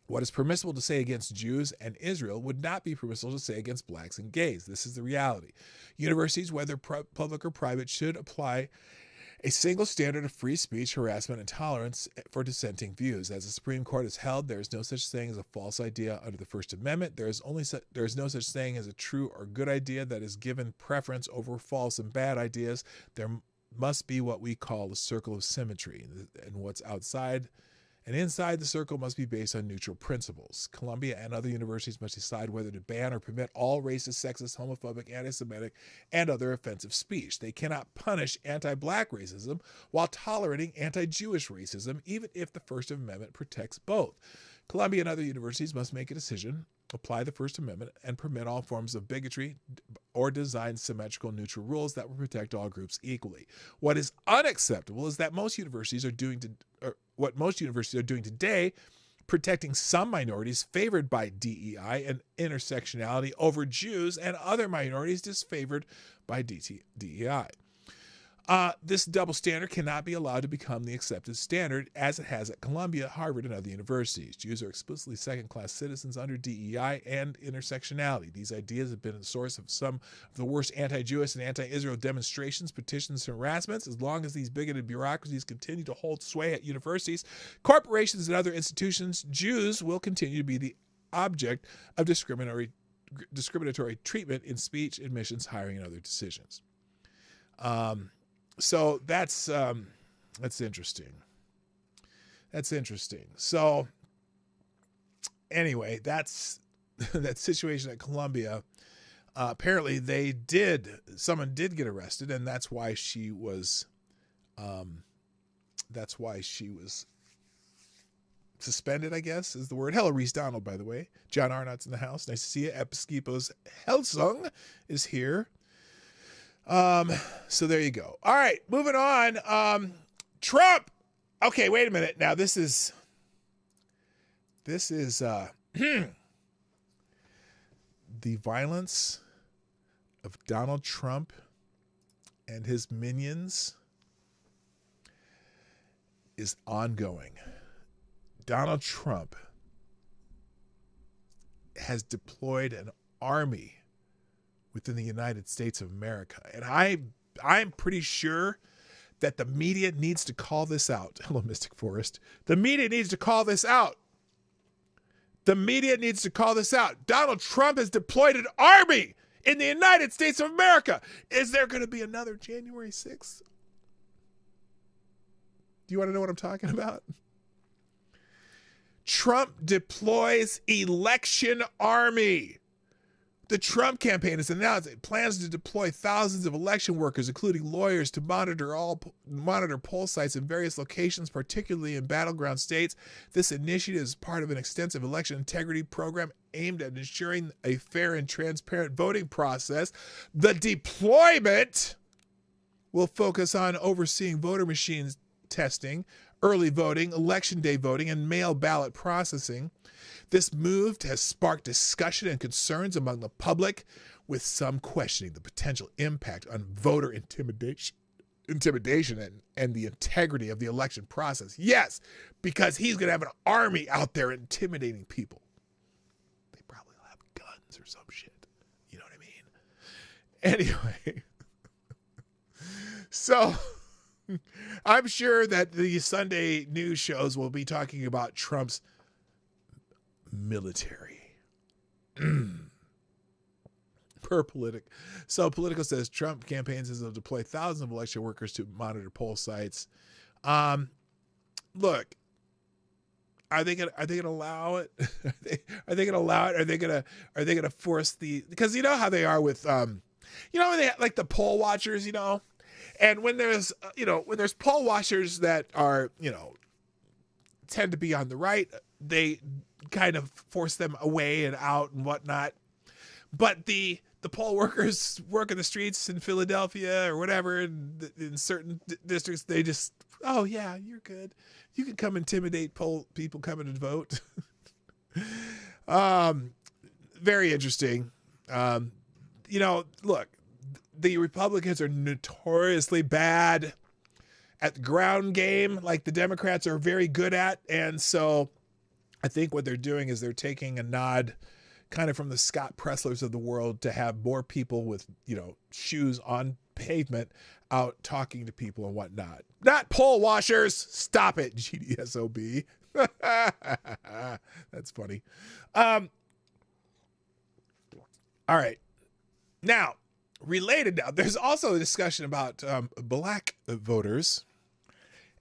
What is permissible to say against Jews and Israel would not be permissible to say against blacks and gays. This is the reality. Universities, whether public or private, should apply a single standard of free speech, harassment, and tolerance for dissenting views. As the Supreme Court has held, there is no such thing as a false idea under the First Amendment. There is no such thing as a true or good idea that is given preference over false and bad ideas. There must be what we call a circle of symmetry, and what's outside and inside the circle must be based on neutral principles. Columbia and other universities must decide whether to ban or permit all racist, sexist, homophobic, anti-Semitic, and other offensive speech. They cannot punish anti-black racism while tolerating anti-Jewish racism, even if the First Amendment protects both. Columbia and other universities must make a decision, apply the First Amendment, and permit all forms of bigotry or design symmetrical neutral rules that will protect all groups equally. What is unacceptable is that most universities are doing today, protecting some minorities favored by DEI and intersectionality over Jews and other minorities disfavored by DEI. This double standard cannot be allowed to become the accepted standard as it has at Columbia, Harvard, and other universities. Jews are explicitly second-class citizens under DEI and intersectionality. These ideas have been the source of some of the worst anti-Jewish and anti-Israel demonstrations, petitions, and harassments. As long as these bigoted bureaucracies continue to hold sway at universities, corporations, and other institutions, Jews will continue to be the object of discriminatory treatment in speech, admissions, hiring, and other decisions. So that's interesting. That's interesting. So anyway, that's that situation at Columbia. Apparently someone did get arrested, and that's why she was suspended, I guess is the word. Hello, Reese Donald, by the way. John Arnott's in the house. Nice to see you. Episkipo's Helsung is here. So there you go. All right, moving on. Trump. Okay, wait a minute. Now this is the violence of Donald Trump and his minions is ongoing. Donald Trump has deployed an army within the United States of America. And I'm pretty sure that the media needs to call this out. Hello, Mystic Forest. The media needs to call this out. The media needs to call this out. Donald Trump has deployed an army in the United States of America. Is there going to be another January 6th? Do you want to know what I'm talking about? Trump deploys election army. The Trump campaign has announced it plans to deploy thousands of election workers, including lawyers, to monitor poll sites in various locations, particularly in battleground states. This initiative is part of an extensive election integrity program aimed at ensuring a fair and transparent voting process. The deployment will focus on overseeing voter machines testing, early voting, election day voting, and mail ballot processing. This move has sparked discussion and concerns among the public, with some questioning the potential impact on voter intimidation and the integrity of the election process. Yes, because he's going to have an army out there intimidating people. They probably will have guns or some shit. You know what I mean? Anyway, so I'm sure that the Sunday news shows will be talking about Trump's military. Per Politic. So Politico says Trump campaigns as they'll deploy thousands of election workers to monitor poll sites. Look, are they gonna allow it? Are they gonna allow it? Are they gonna force because you know how they are with when they like the poll watchers, and when there's poll watchers that are tend to be on the right, they kind of force them away and out and whatnot. But the poll workers work in the streets in Philadelphia or whatever in certain districts. They just, oh yeah, you're good. You can come intimidate poll people coming to vote. Very interesting. Look, the Republicans are notoriously bad at the ground game, like the Democrats are very good at. And so I think what they're doing is they're taking a nod kind of from the Scott Presslers of the world to have more people with, shoes on pavement out talking to people and whatnot. Not poll washers. Stop it, GDSOB. That's funny. All right. Now, related now, there's also a discussion about black voters.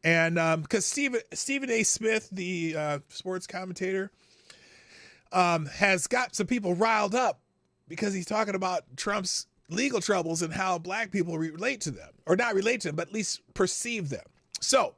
And because Stephen A. Smith, the sports commentator, has got some people riled up because he's talking about Trump's legal troubles and how black people relate to them, or not relate to them, but at least perceive them. So,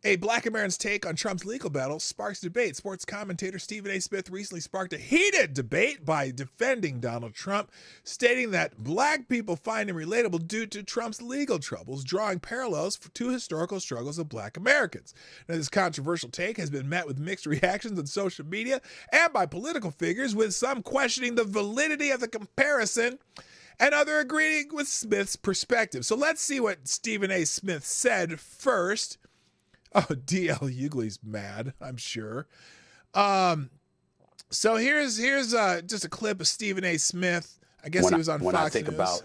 a black American's take on Trump's legal battle sparks debate. Sports commentator Stephen A. Smith recently sparked a heated debate by defending Donald Trump, stating that black people find him relatable due to Trump's legal troubles, drawing parallels to historical struggles of black Americans. Now, this controversial take has been met with mixed reactions on social media and by political figures, with some questioning the validity of the comparison and others agreeing with Smith's perspective. So let's see what Stephen A. Smith said first. Oh, D.L. Hughley's mad, I'm sure. So here's just a clip of Stephen A. Smith. I guess he was on Fox News. When I think about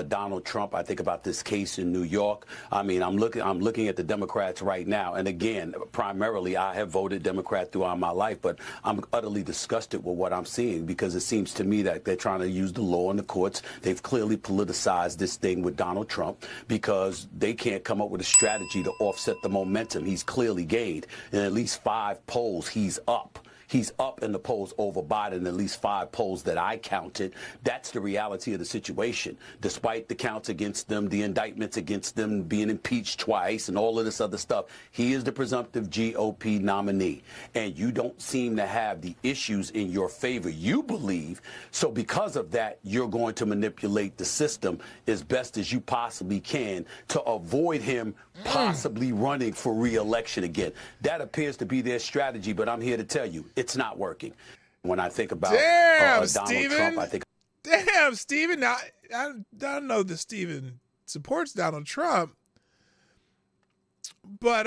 Donald Trump, I think about this case in New York. I mean, I'm looking at the Democrats right now. And again, primarily, I have voted Democrat throughout my life, but I'm utterly disgusted with what I'm seeing because it seems to me that they're trying to use the law and the courts. They've clearly politicized this thing with Donald Trump because they can't come up with a strategy to offset the momentum he's clearly gained. In at least 5 polls, he's up. He's up in the polls over Biden, at least 5 polls that I counted. That's the reality of the situation. Despite the counts against them, the indictments against them, being impeached twice and all of this other stuff, he is the presumptive GOP nominee. And you don't seem to have the issues in your favor, you believe. So because of that, you're going to manipulate the system as best as you possibly can to avoid him possibly running for re-election again. That appears to be their strategy, but I'm here to tell you, it's not working. When I think about Donald Trump, I think... Damn, Stephen. Now, I don't know that Stephen supports Donald Trump, but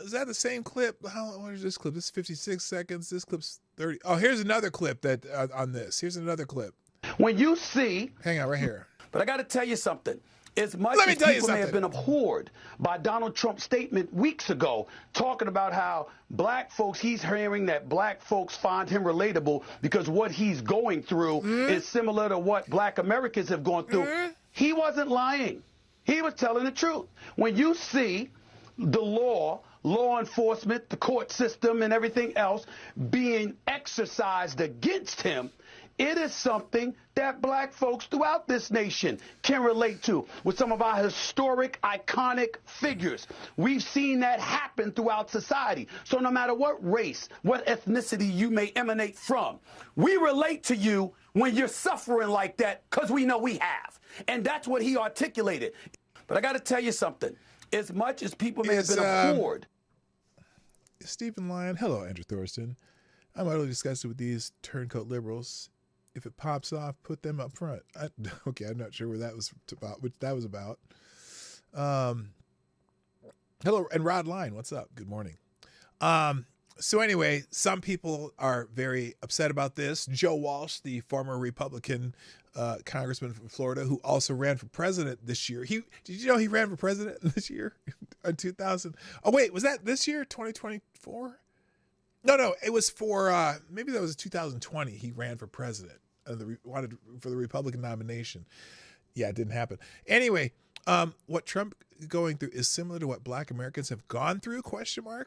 is that the same clip? What is this clip? This is 56 seconds. This clip's 30. Oh, here's another clip that on this. Here's another clip. When you see... Hang on, right here. But I got to tell you something. As much as people may have been abhorred by Donald Trump's statement weeks ago, talking about how black folks, he's hearing that black folks find him relatable because what he's going through is similar to what black Americans have gone through. He wasn't lying. He was telling the truth. When you see the law enforcement, the court system, and everything else being exercised against him, it is something that black folks throughout this nation can relate to with some of our historic, iconic figures. We've seen that happen throughout society. So no matter what race, what ethnicity you may emanate from, we relate to you when you're suffering like that because we know we have. And that's what he articulated. But I got to tell you something. As much as people may have been abhorred. Stephen Lyon. Hello, Andrew Thorsten. I'm utterly disgusted with these turncoat liberals. If it pops off, put them up front. Okay, I'm not sure where that was about. Which that was about. Hello, and Rod Line. What's up? Good morning. So anyway, some people are very upset about this. Joe Walsh, the former Republican congressman from Florida, who also ran for president this year. Did you know he ran for president this year in 2000? Oh wait, was that this year, 2024? No, it was for maybe that was 2020. He ran for president and wanted for the Republican nomination. Yeah, it didn't happen. Anyway, what Trump going through is similar to what black Americans have gone through, ?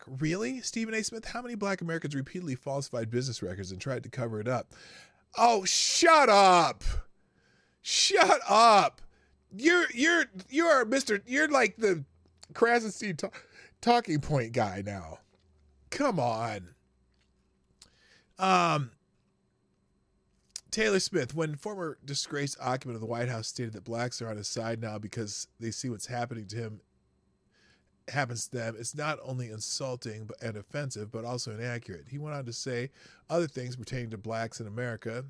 Really? Stephen A. Smith, how many black Americans repeatedly falsified business records and tried to cover it up? Oh, shut up. Shut up. You're like the Krasinski talking point guy now. Come on. Taylor Smith, when former disgraced occupant of the White House stated that blacks are on his side now because they see what's happening to him happens to them, it's not only insulting and offensive, but also inaccurate. He went on to say other things pertaining to blacks in America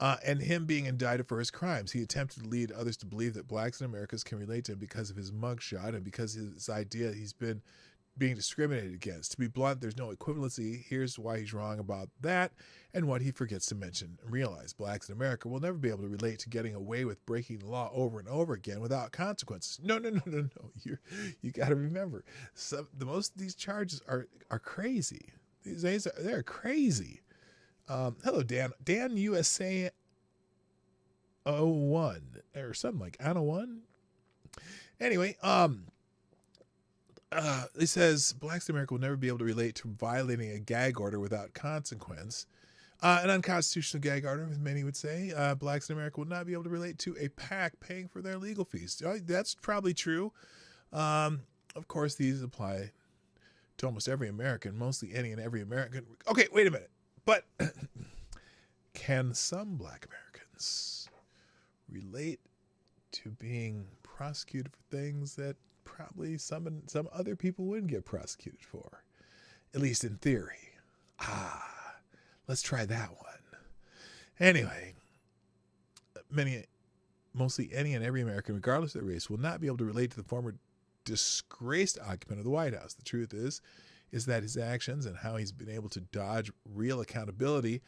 and him being indicted for his crimes. He attempted to lead others to believe that blacks in America can relate to him because of his mugshot and because of his idea he's been being discriminated against. To be blunt, there's no equivalency. Here's why he's wrong about that and what he forgets to mention and realize. Blacks in America will never be able to relate to getting away with breaking the law over and over again without consequences. No. You got to remember, most of these charges are crazy. These days, they're crazy. Hello, Dan. Dan USA 01 or something like Anna 1. Anyway, it says blacks in America will never be able to relate to violating a gag order without consequence. An unconstitutional gag order, as many would say, blacks in America will not be able to relate to a PAC paying for their legal fees. That's probably true. Of course, these apply to almost every American, mostly any and every American. Okay, wait a minute. But can some black Americans relate to being prosecuted for things that probably some other people wouldn't get prosecuted for, at least in theory? Let's try that one. Anyway, mostly any and every American, regardless of their race, will not be able to relate to the former disgraced occupant of the White House. The truth is that his actions and how he's been able to dodge real accountability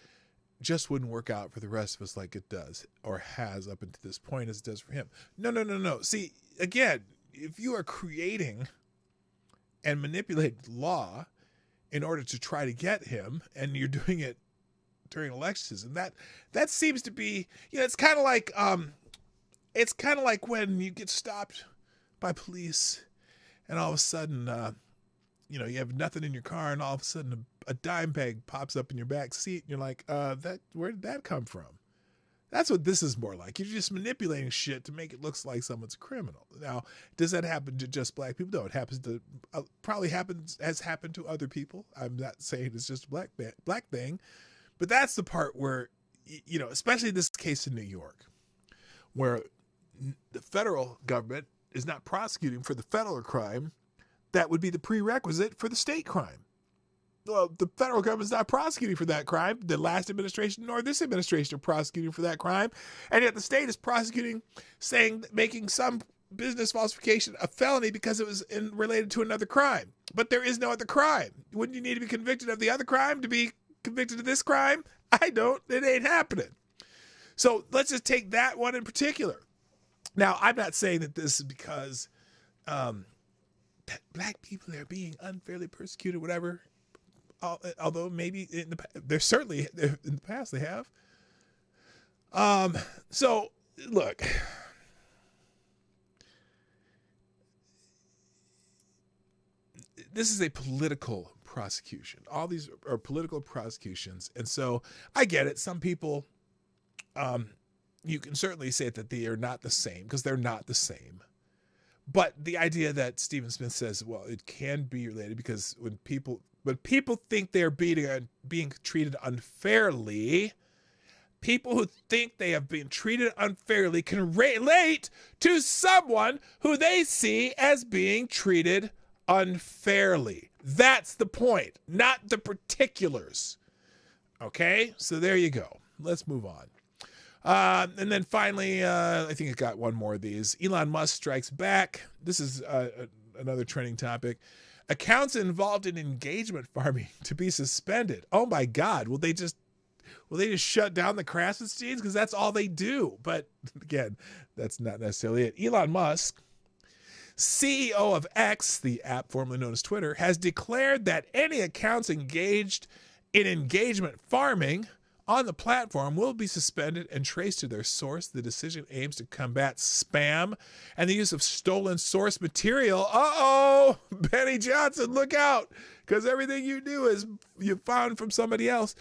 just wouldn't work out for the rest of us like it does, or has up until this point, as it does for him. No. See, again, if you are creating and manipulating law in order to try to get him, and you're doing it during elections, and that seems to be, it's kind of like when you get stopped by police, and all of a sudden, you have nothing in your car, and all of a sudden a dime bag pops up in your back seat, and you're like, where did that come from? That's what this is more like. You're just manipulating shit to make it look like someone's a criminal. Now, does that happen to just black people? No, it happens to has happened to other people. I'm not saying it's just a black thing, but that's the part where, especially this case in New York, where the federal government is not prosecuting for the federal crime that would be the prerequisite for the state crime. Well, the federal government is not prosecuting for that crime. The last administration nor this administration are prosecuting for that crime. And yet the state is prosecuting, making some business falsification a felony because it was related to another crime. But there is no other crime. Wouldn't you need to be convicted of the other crime to be convicted of this crime? I don't. It ain't happening. So let's just take that one in particular. Now, I'm not saying that this is because that black people are being unfairly persecuted, whatever. Although maybe in the past they have. So look, this is a political prosecution. All these are political prosecutions, and so I get it. Some people, you can certainly say that they are not the same, because they're not the same. But the idea that Stephen Smith says, well, it can be related because when people think they're being treated unfairly, people who think they have been treated unfairly can relate to someone who they see as being treated unfairly. That's the point, not the particulars. Okay, so there you go. Let's move on. And then finally, I think I got one more of these. Elon Musk strikes back. This is another trending topic. Accounts involved in engagement farming to be suspended. Oh my God! Will they just shut down the Krassensteins, because that's all they do? But again, that's not necessarily it. Elon Musk, CEO of X, the app formerly known as Twitter, has declared that any accounts engaged in engagement farming on the platform will be suspended and traced to their source. The decision aims to combat spam and the use of stolen source material. Uh-oh, Benny Johnson, look out, because everything you do is you found from somebody else.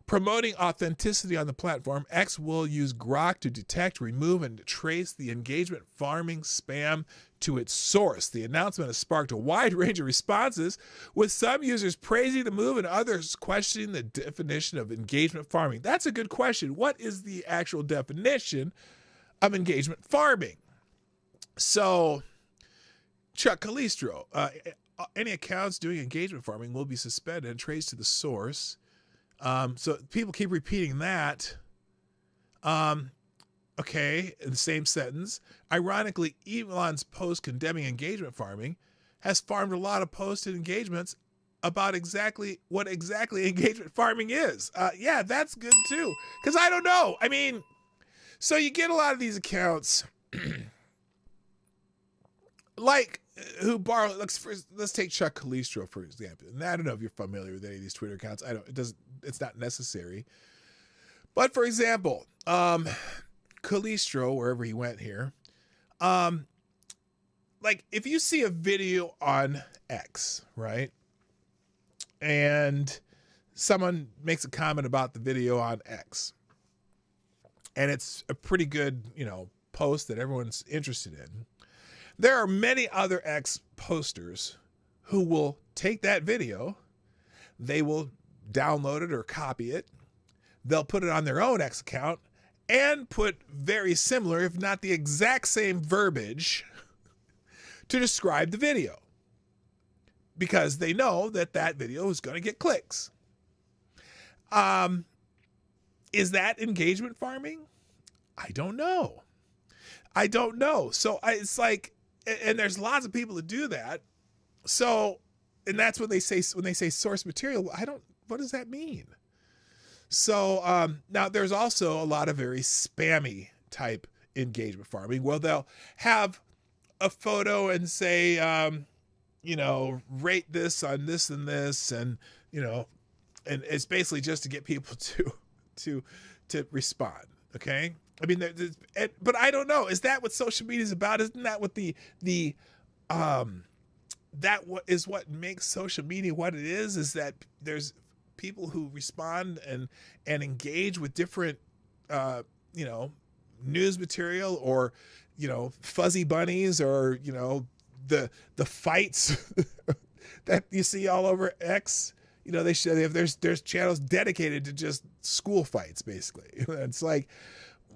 Promoting authenticity on the platform, X will use Grok to detect, remove, and trace the engagement farming spam to its source. The announcement has sparked a wide range of responses, with some users praising the move and others questioning the definition of engagement farming. That's a good question. What is the actual definition of engagement farming? So, Chuck Calistro, any accounts doing engagement farming will be suspended and traced to the source. So people keep repeating that. Okay, in the same sentence. Ironically, Elon's post condemning engagement farming has farmed a lot of posts and engagements about what exactly engagement farming is. Yeah, that's good too. Because I don't know. I mean, so you get a lot of these accounts like who borrow. Let's take Chuck Calistro for example. And I don't know if you're familiar with any of these Twitter accounts. It's not necessary. But for example, Calistro, wherever he went here, like if you see a video on X, right? And someone makes a comment about the video on X, and it's a pretty good, post that everyone's interested in. There are many other X posters who will take that video, they will download it or copy it, they'll put it on their own X account and put very similar, if not the exact same verbiage to describe the video, because they know that that video is going to get clicks. Is that engagement farming? I don't know. So it's like, and there's lots of people that do that. So, and that's what they say when they say source material. What does that mean? So now there's also a lot of very spammy type engagement farming. Well, they'll have a photo and say, rate this on this and this, and and it's basically just to get people to respond. Okay, I mean, but I don't know. Is that what social media is about? Isn't that what is what makes social media what it is? Is that there's people who respond and engage with different news material, or fuzzy bunnies, or the fights that you see all over X. There's channels dedicated to just school fights, basically. It's like,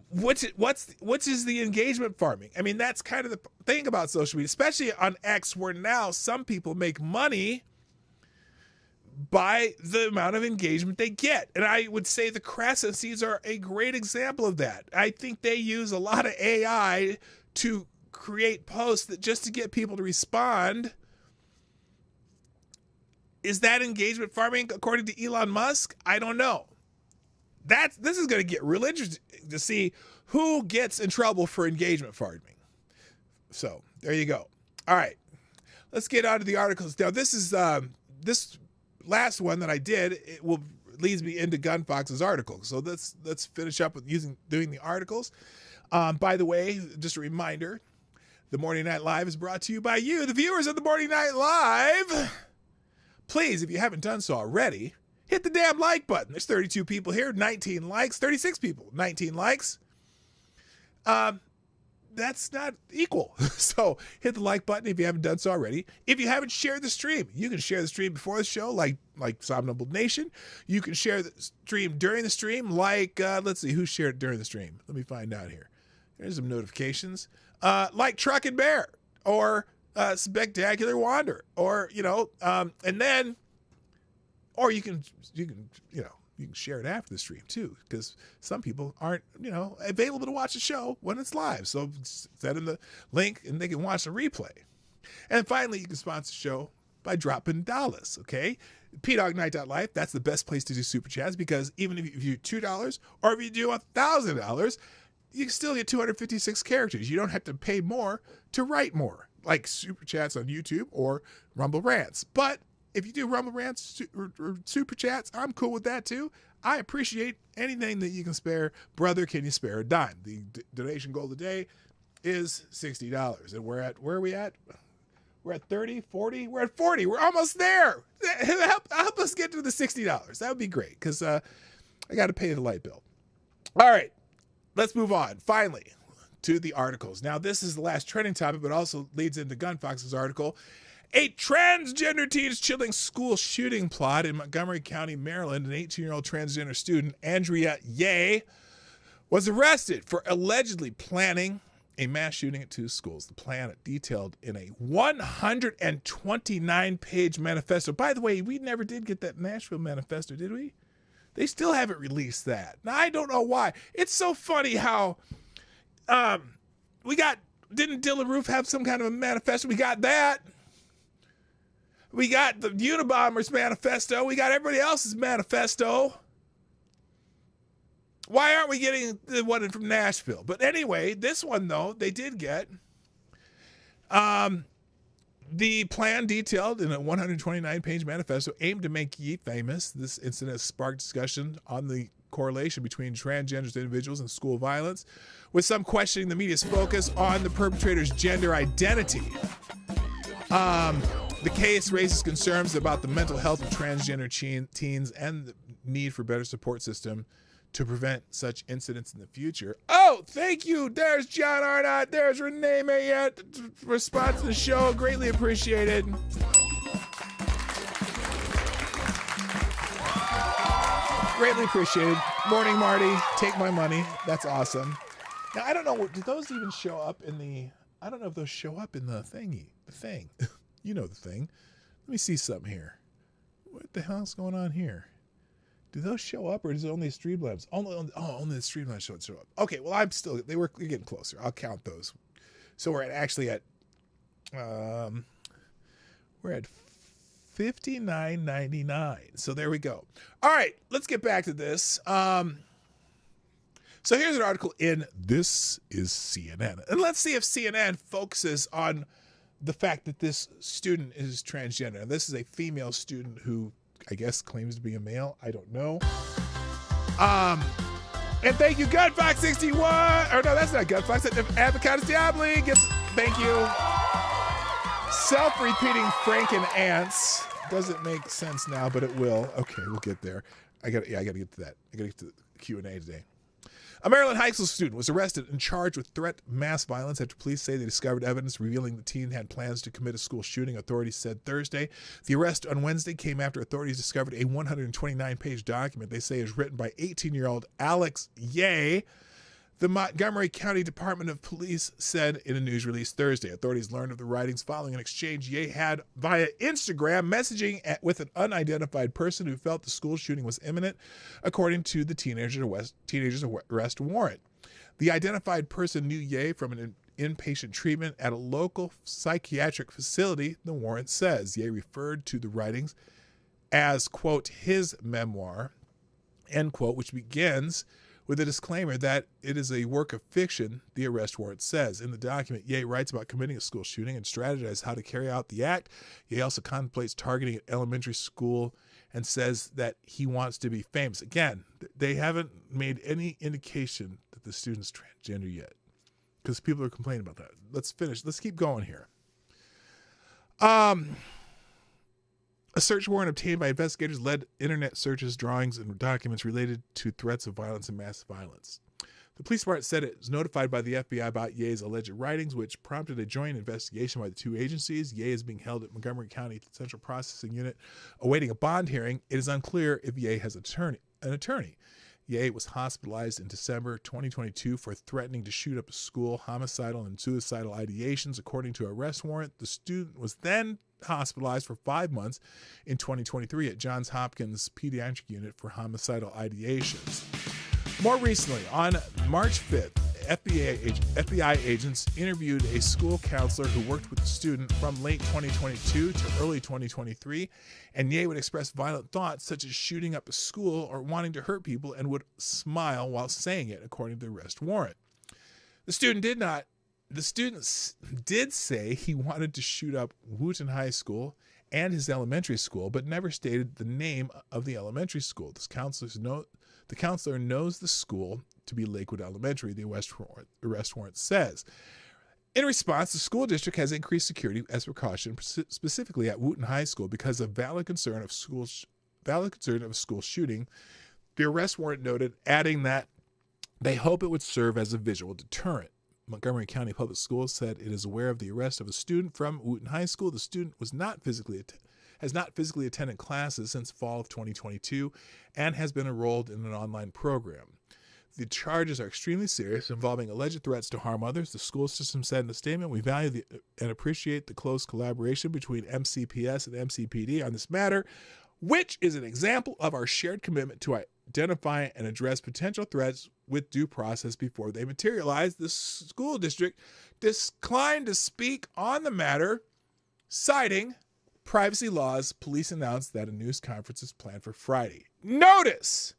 what is the engagement farming? I mean, that's kind of the thing about social media, especially on X, where now some people make money by the amount of engagement they get. And I would say the Crescent Seeds are a great example of that. I think they use a lot of AI to create posts that just to get people to respond. Is that engagement farming according to Elon Musk? I don't know. This is going to get real interesting to see who gets in trouble for engagement farming. So there you go. All right, let's get on to the articles. Now this is this last one that I did. Leads me into Gunfox's article. So let's finish up with doing the articles. By the way, just a reminder: the Morning Night Live is brought to you by you, the viewers of the Morning Night Live. Please, if you haven't done so already, hit the damn like button. There's 32 people here, 19 likes, 36 people, 19 likes. That's not equal. So hit the like button if you haven't done so already. If you haven't shared the stream, you can share the stream before the show, like Somnambull Nation. You can share the stream during the stream, like, let's see, who shared it during the stream? Let me find out here. There's some notifications. Like Truck and Bear, or Spectacular Wander, or and then, or you can share it after the stream too, because some people aren't available to watch the show when it's live. So send them the link and they can watch the replay. And finally, you can sponsor the show by dropping dollars. Okay, pdognight.life. That's the best place to do super chats, because even if you do $2 or if you do $1,000, you can still get 256 characters. You don't have to pay more to write more, like super chats on YouTube or Rumble Rants. But if you do Rumble Rants or super chats, I'm cool with that too. I appreciate anything that you can spare. Brother, can you spare a dime? The donation goal today is $60. And where are we at? We're at 30, 40. We're at 40. We're almost there. Help us get to the $60. That would be great, because I got to pay the light bill. All right, let's move on. Finally, to the articles. Now, this is the last trending topic, but also leads into Gunfox's article. A transgender teen's chilling school shooting plot in Montgomery County, Maryland. An 18-year-old transgender student, Andrea Ye, was arrested for allegedly planning a mass shooting at two schools. The plan, detailed in a 129-page manifesto. By the way, we never did get that Nashville manifesto, did we? They still haven't released that. Now, I don't know why. It's so funny how didn't Dylan Roof have some kind of a manifesto? We got that. We got the Unabomber's manifesto. We got everybody else's manifesto. Why aren't we getting the one from Nashville? But anyway, this one, though, they did get. The plan, detailed in a 129-page manifesto, aimed to make Ye famous. This incident sparked discussion on the correlation between transgender individuals and school violence, with some questioning the media's focus on the perpetrator's gender identity. The case raises concerns about the mental health of transgender teens and the need for better support system to prevent such incidents in the future. Oh, thank you. There's John Arnott. There's Renee Mayette. Response to the show. Greatly appreciated. Greatly appreciated. Morning, Marty. Take my money. That's awesome. Now, I don't know. Do those even show up in the... I don't know if those show up in the thingy. The thing. You know the thing. Let me see something here. What the hell's going on here? Do those show up, or is it only Streamlabs? Only the Streamlabs show up. Okay, well, you're getting closer. I'll count those. So we're actually at $59.99. So there we go. All right, let's get back to this. So here's an article in This is CNN. And let's see if CNN focuses on the fact that this student is transgender. Now, this is a female student who I guess claims to be a male. I don't know. And thank you, Gunfox61. Or no, that's not Gunfox. That's Avocados Diabli. Thank you. Self-repeating Frank and Ants. Doesn't make sense now, but it will. Okay, we'll get there. I gotta get to that. I gotta get to the Q&A today. A Maryland high school student was arrested and charged with threat mass violence after police say they discovered evidence revealing the teen had plans to commit a school shooting, authorities said Thursday. The arrest on Wednesday came after authorities discovered a 129-page document they say is written by 18-year-old Alex Ye. The Montgomery County Department of Police said in a news release Thursday. Authorities learned of the writings following an exchange Ye had via Instagram messaging with an unidentified person who felt the school shooting was imminent, according to the teenager's arrest warrant. The identified person knew Ye from an inpatient treatment at a local psychiatric facility, the warrant says. Ye referred to the writings as, quote, his memoir, end quote, which begins with a disclaimer that it is a work of fiction, the arrest warrant says. In the document, Ye writes about committing a school shooting and strategizes how to carry out the act. Ye also contemplates targeting an elementary school and says that he wants to be famous. Again, they haven't made any indication that the student's transgender yet, because people are complaining about that. Let's finish. Let's keep going here. A search warrant obtained by investigators led internet searches, drawings, and documents related to threats of violence and mass violence. The police department said it was notified by the FBI about Ye's alleged writings, which prompted a joint investigation by the two agencies. Ye is being held at Montgomery County Central Processing Unit, awaiting a bond hearing. It is unclear if Ye has an attorney. Ye was hospitalized in December 2022 for threatening to shoot up a school, homicidal and suicidal ideations. According to an arrest warrant, the student was then hospitalized for 5 months in 2023 at Johns Hopkins Pediatric Unit for homicidal ideations. More recently, on March 5th, FBI agents interviewed a school counselor who worked with the student from late 2022 to early 2023, and Ye would express violent thoughts such as shooting up a school or wanting to hurt people and would smile while saying it, according to the arrest warrant. The student did say he wanted to shoot up Wooten High School and his elementary school, but never stated the name of the elementary school. The counselor knows the school to be Lakewood Elementary, the arrest warrant says. In response, the school district has increased security as precaution, specifically at Wooten High School, because of valid concern of a school shooting. The arrest warrant noted, adding that they hope it would serve as a visual deterrent. Montgomery County Public Schools said it is aware of the arrest of a student from Wooten High School. The student has not physically attended classes since fall of 2022 and has been enrolled in an online program. The charges are extremely serious, involving alleged threats to harm others. The school system said in a statement, "We value and appreciate the close collaboration between MCPS and MCPD on this matter, which is an example of our shared commitment to identify and address potential threats with due process before they materialize." The school district declined to speak on the matter, citing privacy laws. Police announced that a news conference is planned for Friday. Notice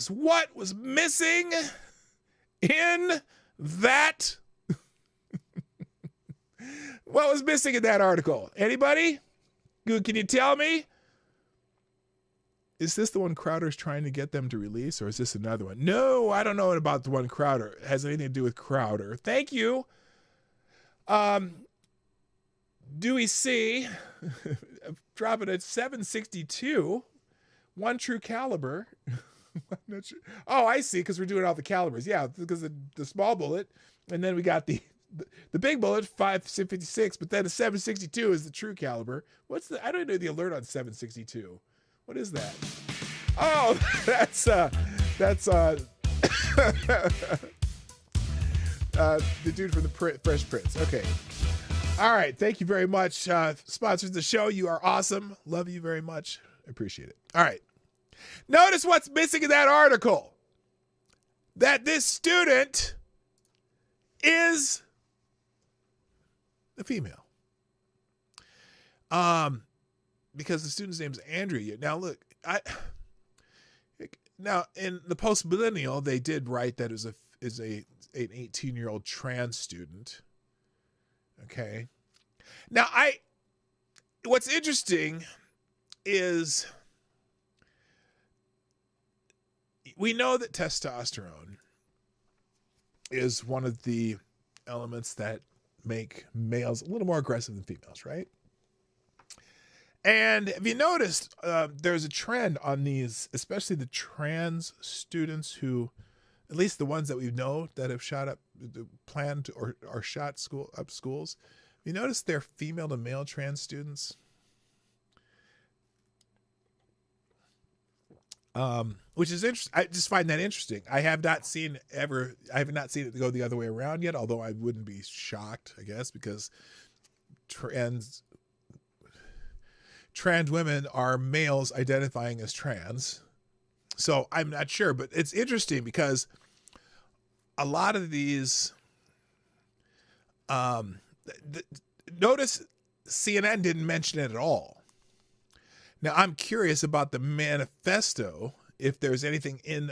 what was missing in that. What was missing in that article? Anybody? Can you tell me? Is this the one Crowder's trying to get them to release, or is this another one? No, I don't know about the one Crowder. It has anything to do with Crowder. Thank you. Dewey C. dropping at 762. One true caliber. I'm not sure. Oh, I see, because we're doing all the calibers. Yeah, because the small bullet, and then we got the big bullet, 556, but then the 762 is the true caliber. I don't know the alert on 762. What is that? Oh, that's the dude from the Fresh Prince. Okay. All right. Thank you very much. Sponsors of the show. You are awesome. Love you very much. Appreciate it. All right. Notice what's missing in that article. That this student is a female. Because the student's name is Andrea. Now, look, now in the post-millennial, they did write that it was an 18-year-old trans student. Okay. Now, what's interesting is we know that testosterone is one of the elements that make males a little more aggressive than females, right? And have you noticed there's a trend on these, especially the trans students who, at least the ones that we know that have shot up, planned or shot up schools. Have you noticed they're female to male trans students? Which is interesting. I just find that interesting. I have not seen it go the other way around yet, although I wouldn't be shocked, I guess, because trans women are males identifying as trans. So I'm not sure, but it's interesting because a lot of these, notice CNN didn't mention it at all. Now I'm curious about the manifesto, if there's anything in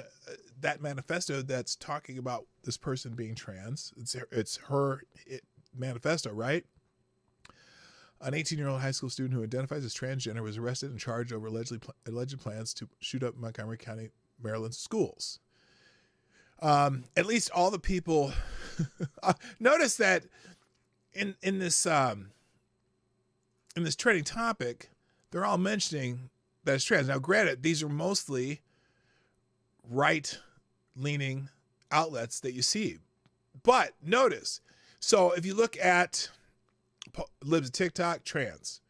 that manifesto that's talking about this person being trans. It's her manifesto, right? An 18-year-old high school student who identifies as transgender was arrested and charged over alleged plans to shoot up Montgomery County, Maryland schools. At least all the people notice that in this trending topic, they're all mentioning that it's trans. Now, granted, these are mostly right-leaning outlets that you see, but notice. So if you look at Libs of TikTok, trans.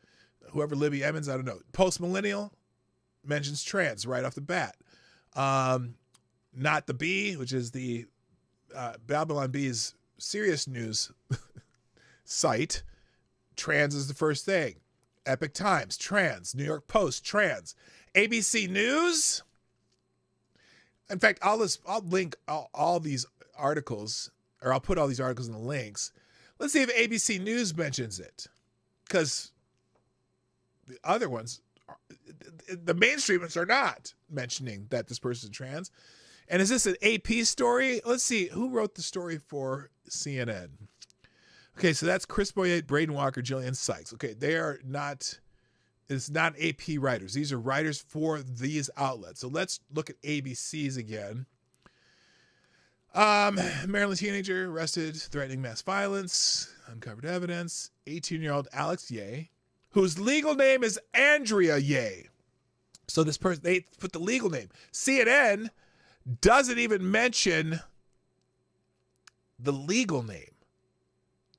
Whoever Libby Emmons, I don't know. Post-millennial mentions trans right off the bat. Not the Bee, which is the Babylon Bee's serious news site. Trans is the first thing. Epic Times, trans. New York Post, trans. ABC News. In fact, I'll link all these articles, or I'll put all these articles in the links. Let's see if ABC News mentions it, because the other ones, the mainstreamers are not mentioning that this person is trans. And is this an AP story? Let's see. Who wrote the story for CNN? Okay, so that's Chris Boyette, Braden Walker, Jillian Sykes. Okay, they are not, it's not AP writers. These are writers for these outlets. So let's look at ABC's again. Maryland teenager arrested, threatening mass violence, uncovered evidence. 18-year-old Alex Ye, whose legal name is Andrea Ye. So this person, they put the legal name. CNN doesn't even mention the legal name.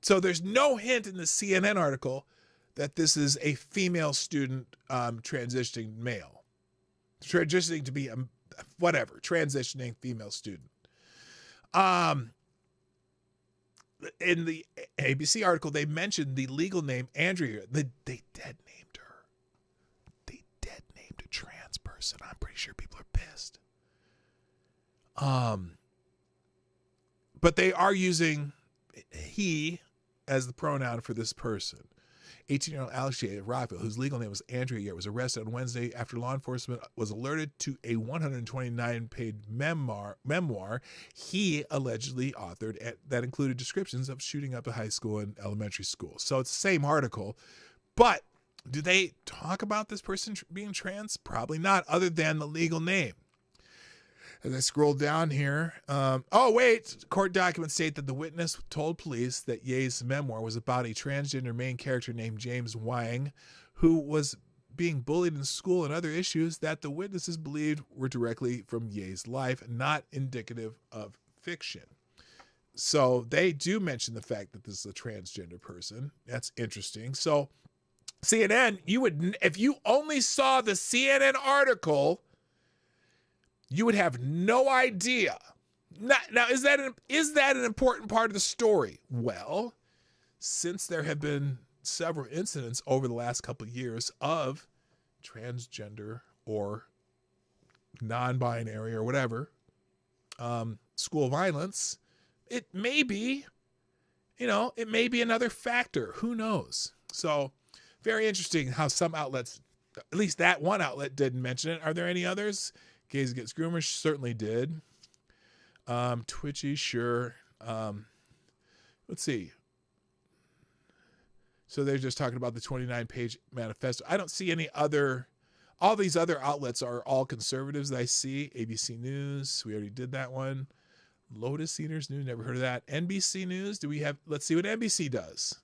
So there's no hint in the CNN article that this is a female student transitioning male. Transitioning to be transitioning female student. In the ABC article, they mentioned the legal name Andrea. They dead named her. They dead named a trans person. I'm pretty sure people are pissed. But they are using he as the pronoun for this person. 18-year-old Alex Ye of Rockville, whose legal name was Andrea Ye, was arrested on Wednesday after law enforcement was alerted to a 129-page memoir he allegedly authored that included descriptions of shooting up a high school and elementary school. So it's the same article, but Do they talk about this person being trans? Probably not, other than the legal name. As I scroll down here, court documents state that the witness told police that Ye's memoir was about a transgender main character named James Wang, who was being bullied in school and other issues that the witnesses believed were directly from Ye's life, not indicative of fiction. So they do mention the fact that this is a transgender person. That's interesting. So CNN, if you only saw the CNN article, you would have no idea. Now, is that an important part of the story? Well, since there have been several incidents over the last couple of years of transgender or non-binary or whatever school violence, it may be another factor. Who knows? So very interesting how some outlets, at least that one outlet, didn't mention it. Are there any others? Gays Against Groomers certainly did. Twitchy, sure. Let's see. So they're just talking about the 29-page manifesto. I don't see any other. All these other outlets are all conservatives that I see. ABC News, we already did that one. Lotus Cedars News, never heard of that. NBC News, let's see what NBC does.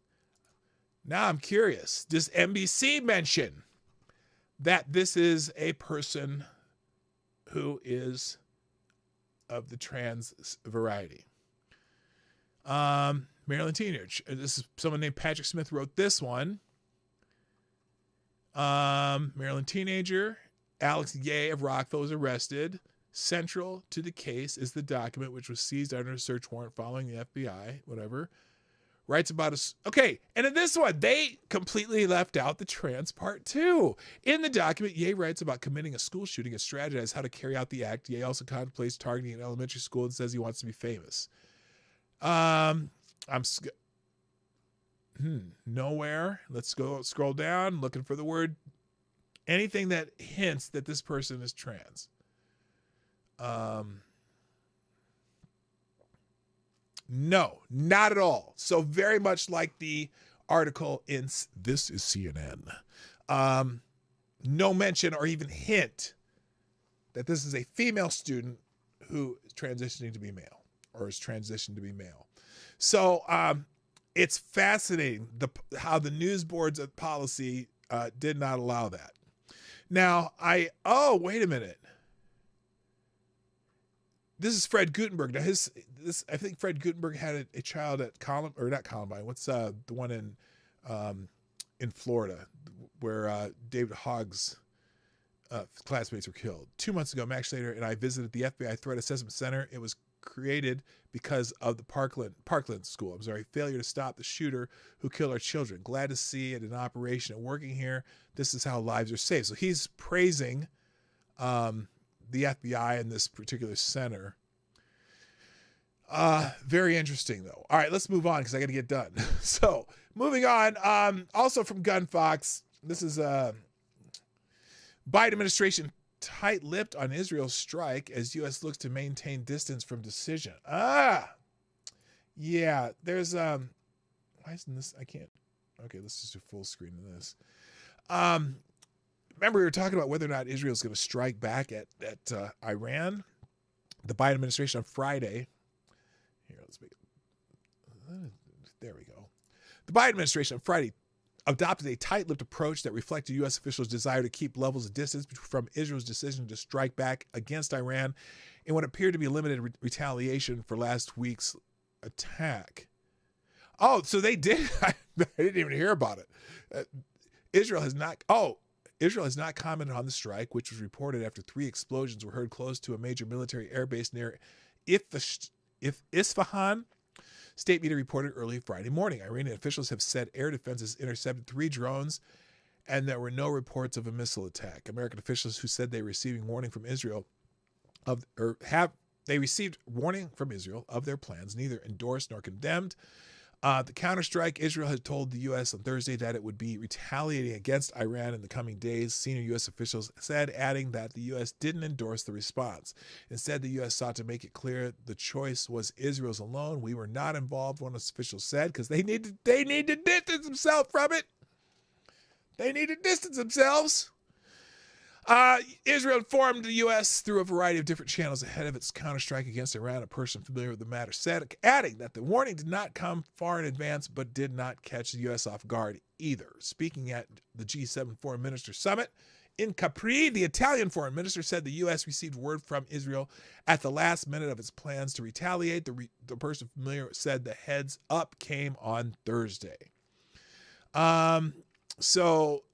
Now I'm curious. Does NBC mention that this is a person who is of the trans variety? Maryland teenager. This is someone named Patrick Smith wrote this one. Maryland teenager Alex Ye of Rockville was arrested. Central to the case is the document which was seized under a search warrant following the FBI, whatever. Writes about okay, and in this one, they completely left out the trans part too. In the document, Ye writes about committing a school shooting and strategizes how to carry out the act. Ye also contemplates targeting an elementary school and says he wants to be famous. Nowhere. Let's go scroll down, looking for the word, anything that hints that this person is trans. No, not at all. So very much like the article in This is CNN. No mention or even hint that this is a female student who is transitioning to be male or is transitioned to be male. So it's fascinating how the news boards of policy did not allow that. Now, wait a minute. This is Fred Gutenberg. Now I think Fred Gutenberg had a child at not Columbine. What's the one in Florida where David Hogg's classmates were killed? 2 months ago, Max Schlater and I visited the FBI Threat Assessment Center. It was created because of the Parkland School. Failure to stop the shooter who killed our children. Glad to see it in operation and working here. This is how lives are saved. So he's praising the FBI in this particular center. Very interesting, though. All right, let's move on because I got to get done. So moving on. Also from Gunfox, this is Biden administration tight-lipped on Israel's strike as U.S. looks to maintain distance from decision. Yeah. There's why isn't this? I can't. Okay, let's just do full screen of this. Remember, we were talking about whether or not Israel is going to strike back at Iran. The Biden administration on Friday. Here, let's make it. There we go. The Biden administration on Friday adopted a tight-lipped approach that reflected U.S. officials' desire to keep levels of distance from Israel's decision to strike back against Iran in what appeared to be limited retaliation for last week's attack. Oh, so they did. I didn't even hear about it. Israel has not commented on the strike, which was reported after 3 explosions were heard close to a major military airbase near Isfahan. State media reported early Friday morning. Iranian officials have said air defenses intercepted 3 drones, and there were no reports of a missile attack. American officials who said they were receiving warning from Israel of their plans, neither endorsed nor condemned. The counterstrike, Israel had told the U.S. on Thursday that it would be retaliating against Iran in the coming days, senior U.S. officials said, adding that the U.S. didn't endorse the response. Instead, the U.S. sought to make it clear the choice was Israel's alone. We were not involved, one of the officials said, because they need to distance themselves from it. They need to distance themselves. Israel informed the U.S. through a variety of different channels ahead of its counterstrike against Iran. A person familiar with the matter said, adding that the warning did not come far in advance, but did not catch the U.S. off guard either. Speaking at the G7 Foreign Minister Summit in Capri, the Italian foreign minister said the U.S. received word from Israel at the last minute of its plans to retaliate. The person familiar said the heads up came on Thursday. So...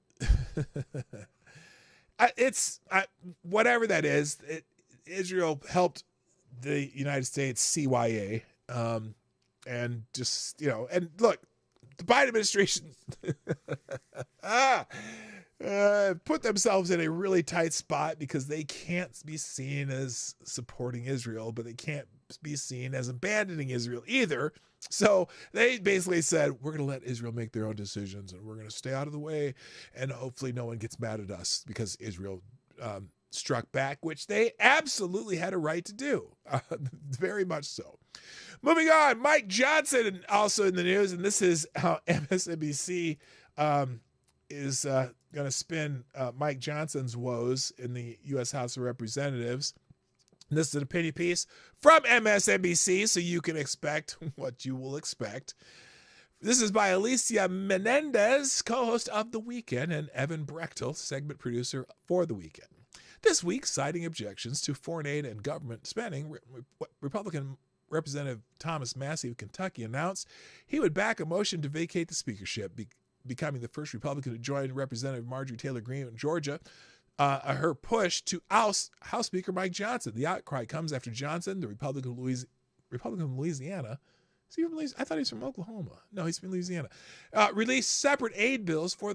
It's whatever that is. Israel helped the United States CYA, and just, and look, the Biden administration put themselves in a really tight spot because they can't be seen as supporting Israel, but they can't be seen as abandoning Israel either. So they basically said, we're going to let Israel make their own decisions, and we're going to stay out of the way, and hopefully no one gets mad at us because Israel struck back, which they absolutely had a right to do. Very much so. Moving on, Mike Johnson also in the news, and this is how MSNBC is going to spin Mike Johnson's woes in the U.S. House of Representatives. This is an opinion piece from MSNBC, so you can expect what you will expect. This is by Alicia Menendez, co-host of The Weekend, and Evan Brechtel, segment producer for The Weekend. This week, citing objections to foreign aid and government spending, Republican Representative Thomas Massey of Kentucky announced he would back a motion to vacate the speakership, becoming the first Republican to join Representative Marjorie Taylor Greene of Georgia, her push to oust House Speaker Mike Johnson. The outcry comes after Johnson, the Republican from Louisiana, is he from Louisiana? I thought he was from Oklahoma. No, he's from Louisiana. Released separate aid bills for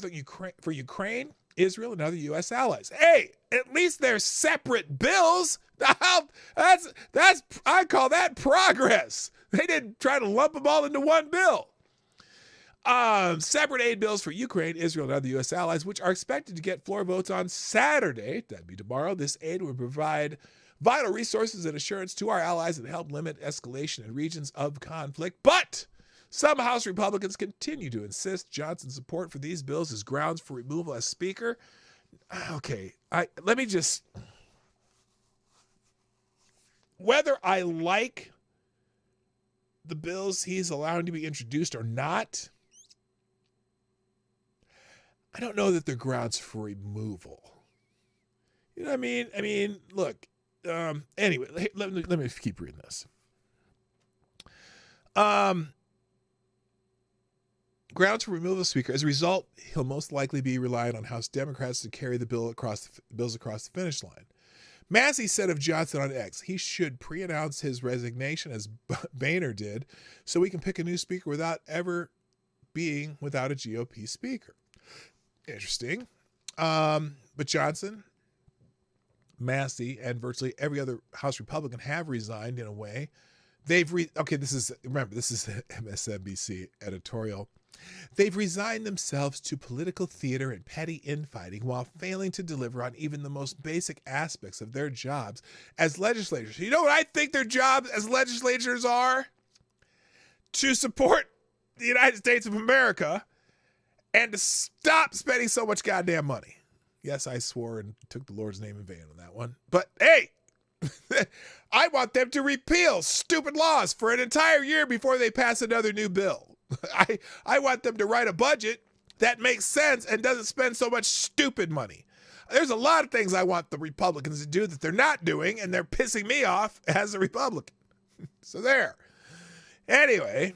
Ukraine, Israel, and other U.S. allies. Hey, at least they're separate bills. That's I call that progress. They didn't try to lump them all into one bill. Separate aid bills for Ukraine, Israel, and other U.S. allies, which are expected to get floor votes on Saturday. That'd be tomorrow. This aid will provide vital resources and assurance to our allies and help limit escalation in regions of conflict. But some House Republicans continue to insist Johnson's support for these bills is grounds for removal as Speaker. Okay, let me just... Whether I like the bills he's allowing to be introduced or not, I don't know that they're grounds for removal. You know what I mean? Look, anyway, let me keep reading this. Grounds for removal of Speaker. As a result, he'll most likely be relying on House Democrats to carry the bills across the finish line. Massey said of Johnson on X, he should pre-announce his resignation as Boehner did so we can pick a new speaker without ever being without a GOP speaker. Interesting. But Johnson, Massey, and virtually every other House Republican have resigned in a way. This is the MSNBC editorial. They've resigned themselves to political theater and petty infighting while failing to deliver on even the most basic aspects of their jobs as legislators. You know what I think their jobs as legislators are? To support the United States of America and to stop spending so much goddamn money. Yes, I swore and took the Lord's name in vain on that one. But hey, I want them to repeal stupid laws for an entire year before they pass another new bill. I want them to write a budget that makes sense and doesn't spend so much stupid money. There's a lot of things I want the Republicans to do that they're not doing, and they're pissing me off as a Republican. So there. Anyway,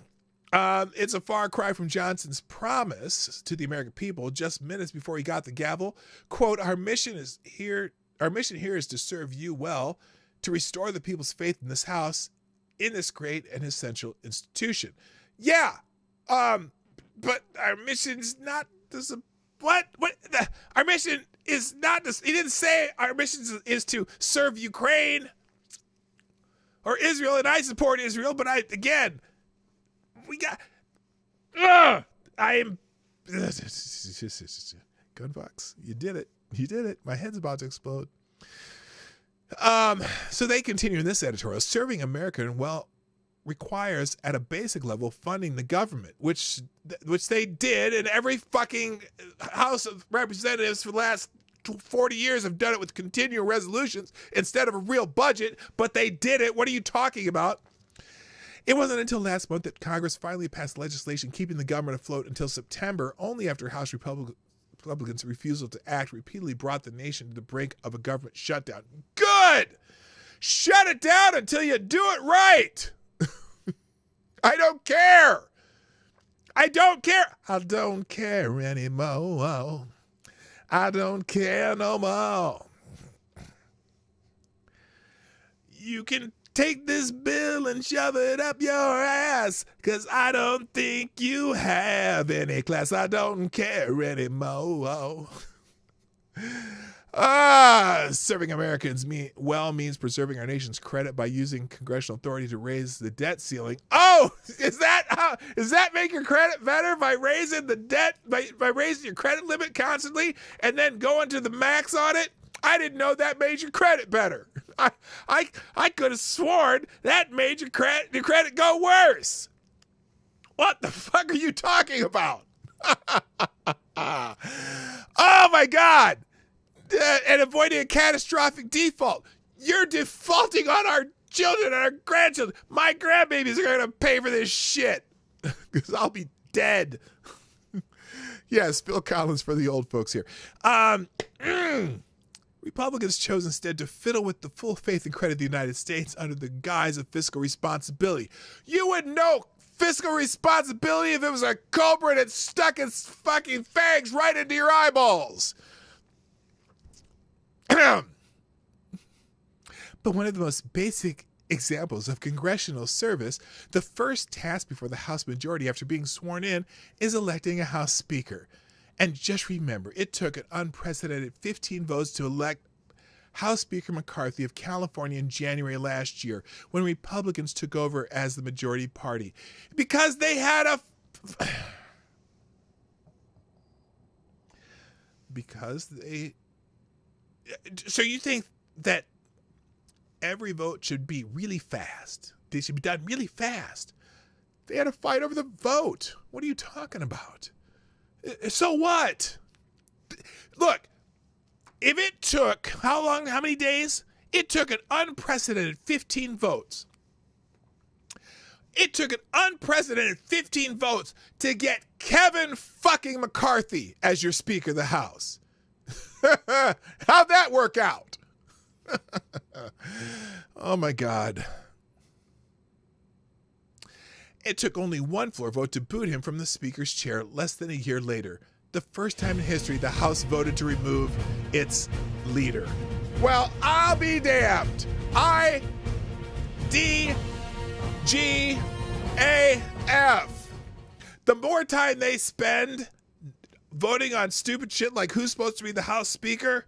it's a far cry from Johnson's promise to the American people just minutes before he got the gavel. Quote, our mission here is to serve you well, to restore the people's faith in this House, in this great and essential institution. Yeah, but our mission is not this. Our mission is not this. He didn't say our mission is to serve Ukraine or Israel, and I support Israel. But I am Gunbox. You did it. My head's about to explode. So they continue in this editorial, serving America and requires, at a basic level, funding the government, which they did, and every fucking House of Representatives for the last 40 years have done it with continual resolutions instead of a real budget, but they did it. What are you talking about? It wasn't until last month that Congress finally passed legislation keeping the government afloat until September, only after House Republicans' refusal to act repeatedly brought the nation to the brink of a government shutdown. Good! Shut it down until you do it right! I don't care! I don't care! I don't care anymore. I don't care no more. You can take this bill and shove it up your ass, 'cause I don't think you have any class. I don't care anymore. Serving Americans means preserving our nation's credit by using congressional authority to raise the debt ceiling. Oh, does that make your credit better by raising the debt, by raising your credit limit constantly and then going to the max on it? I didn't know that made your credit better. I could have sworn that made your credit go worse. What the fuck are you talking about? Oh my God. And avoiding a catastrophic default. You're defaulting on our children and our grandchildren. My grandbabies are going to pay for this shit because I'll be dead. Yes, Bill Collins for the old folks here. Republicans chose instead to fiddle with the full faith and credit of the United States under the guise of fiscal responsibility. You would know fiscal responsibility if it was a cobra that stuck its fucking fangs right into your eyeballs. But one of the most basic examples of congressional service, the first task before the House majority after being sworn in is electing a House Speaker. And just remember, it took an unprecedented 15 votes to elect House Speaker McCarthy of California in January last year when Republicans took over as the majority party. Because they had a... So you think that every vote should be really fast? They should be done really fast. They had a fight over the vote. What are you talking about? So what? Look, if it took, how many days? It took an unprecedented 15 votes. It took an unprecedented 15 votes to get Kevin fucking McCarthy as your Speaker of the House. How'd that work out? Oh my God. It took only one floor vote to boot him from the Speaker's chair less than a year later. The first time in history the House voted to remove its leader. Well, I'll be damned. IDGAF. The more time they spend voting on stupid shit like who's supposed to be the House Speaker,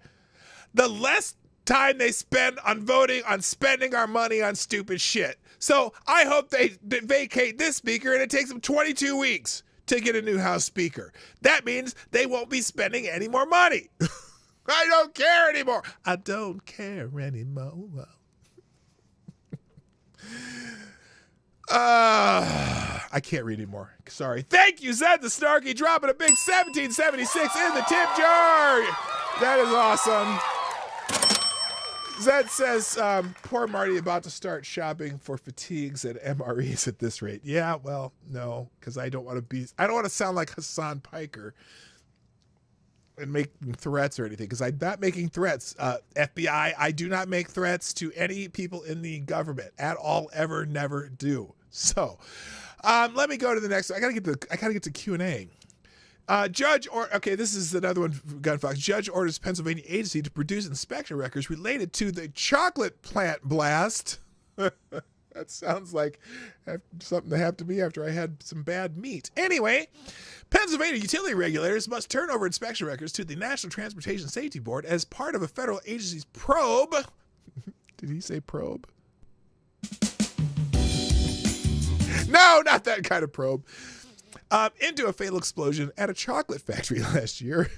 the less time they spend on voting on spending our money on stupid shit. So I hope they vacate this Speaker and it takes them 22 weeks to get a new House Speaker. That means they won't be spending any more money. I don't care anymore. I don't care anymore. I can't read anymore. Sorry. Thank you, Zed the Snarky, dropping a big 1776 in the tip jar. That is awesome. Zed says, poor Marty about to start shopping for fatigues at MREs at this rate. Yeah, well, no, because I don't want to sound like Hassan Piker and make threats or anything, because I'm not making threats. FBI, I do not make threats to any people in the government at all, ever, never do. So, let me go to the next one. I gotta get to Q&A. This is another one from Gunfox. Judge orders Pennsylvania agency to produce inspection records related to the chocolate plant blast. That sounds like something that happened to me after I had some bad meat. Anyway, Pennsylvania utility regulators must turn over inspection records to the National Transportation Safety Board as part of a federal agency's probe. Did he say probe? No, not that kind of probe. Into a fatal explosion at a chocolate factory last year.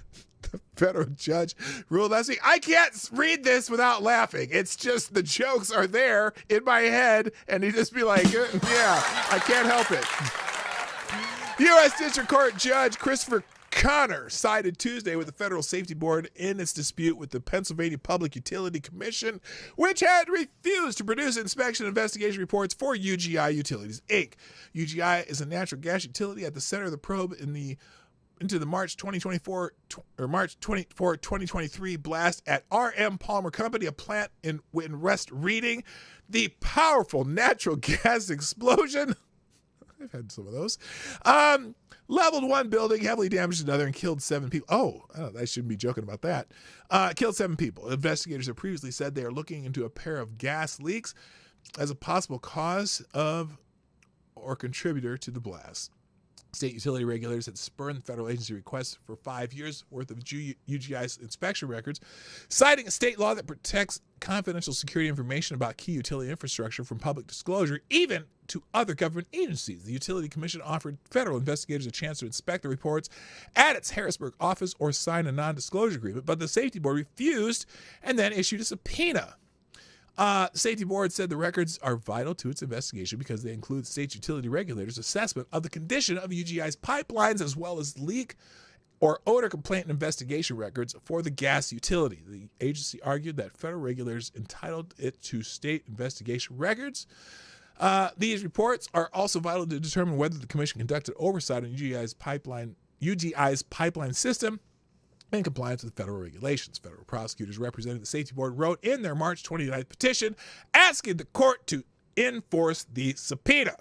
The federal judge ruled last week. I can't read this without laughing. It's just the jokes are there in my head, and you just be like, yeah, I can't help it. U.S. District Court Judge Christopher Connor sided Tuesday with the Federal Safety Board in its dispute with the Pennsylvania Public Utility Commission, which had refused to produce inspection investigation reports for UGI Utilities, Inc. UGI is a natural gas utility at the center of the probe into the March 2023 blast at R.M. Palmer Company, a plant in West Reading. The powerful natural gas explosion, I've had some of those, leveled one building, heavily damaged another, and killed 7 people. Oh, I shouldn't be joking about that. Killed 7 people. Investigators have previously said they are looking into a pair of gas leaks as a possible cause of or contributor to the blast. State utility regulators had spurned the federal agency requests for 5 years worth of UGI's inspection records, citing a state law that protects confidential security information about key utility infrastructure from public disclosure, even to other government agencies. The Utility Commission offered federal investigators a chance to inspect the reports at its Harrisburg office or sign a non-disclosure agreement, but the Safety Board refused and then issued a subpoena. The Safety Board said the records are vital to its investigation because they include state utility regulators' assessment of the condition of UGI's pipelines as well as leak or odor complaint investigation records for the gas utility. The agency argued that federal regulators entitled it to state investigation records. These reports are also vital to determine whether the commission conducted oversight on UGI's pipeline system in compliance with federal regulations. Federal prosecutors representing the Safety Board wrote in their March 29th petition asking the court to enforce the subpoena.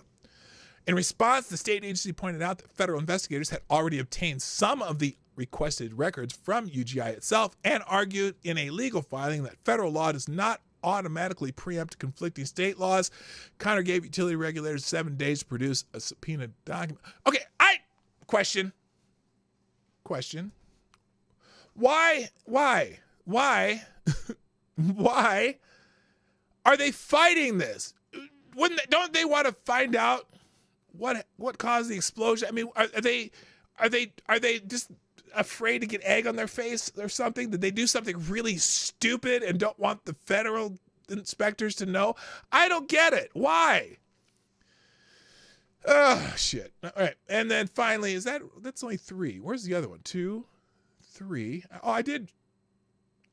In response, the state agency pointed out that federal investigators had already obtained some of the requested records from UGI itself and argued in a legal filing that federal law does not automatically preempt conflicting state laws. Connor gave utility regulators 7 days to produce a subpoena document. Okay, question. Why why are they fighting this? Don't they want to find out what caused the explosion? I mean, are they just afraid to get egg on their face or something? Did they do something really stupid and don't want the federal inspectors to know? I don't get it. Why? Oh, shit. All right. And then finally, that's only 3. Where's the other one? 2, 3.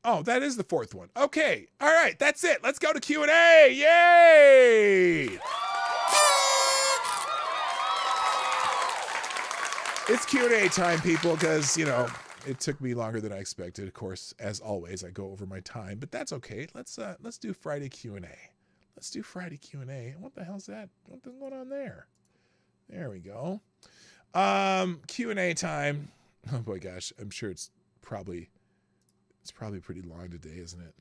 Oh, that is the 4th one. Okay. All right. That's it. Let's go to Q&A. Yay! It's Q&A time, people, because, it took me longer than I expected. Of course, as always, I go over my time, but that's okay. Let's do Friday Q&A. Let's do Friday Q&A. What the hell's that? What's going on there? There we go. Q&A time. Oh boy, gosh, I'm sure it's probably pretty long today, isn't it?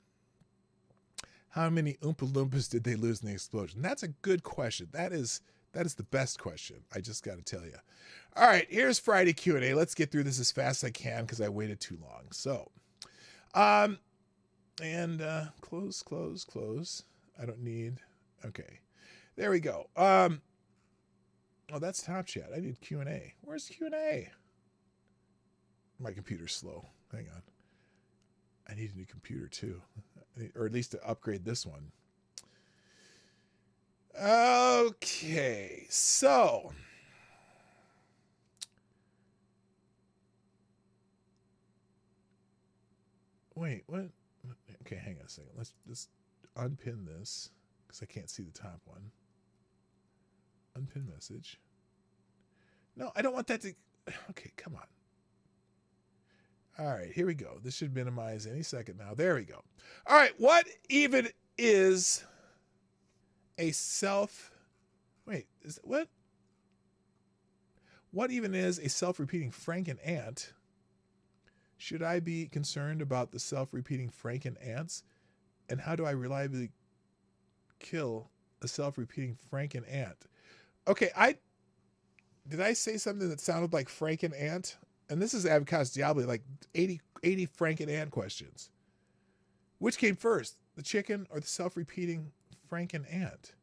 How many Oompa Loompas did they lose in the explosion? That's a good question. That is the best question. I just got to tell you. All right, here's Friday Q&A. Let's get through this as fast as I can because I waited too long. So, close. I don't need. Okay, there we go. Oh, that's Top Chat. I need Q&A. Where's Q&A? My computer's slow. Hang on. I need a new computer too, or at least to upgrade this one. Okay, so wait, what? Okay, hang on a second. Let's just unpin this because I can't see the top one. Unpin message. No, I don't want that to. Okay, come on. All right, here we go. This should minimize any second now. There we go. All right, what even is a What even is a self-repeating Franken ant? Should I be concerned about the self-repeating Franken ants? And how do I reliably kill a self-repeating Franken ant? Okay, did I say something that sounded like Franken ant? And this is Abacus Diablo, like 80 Franken ant questions. Which came first, the chicken or the self-repeating Franken ant?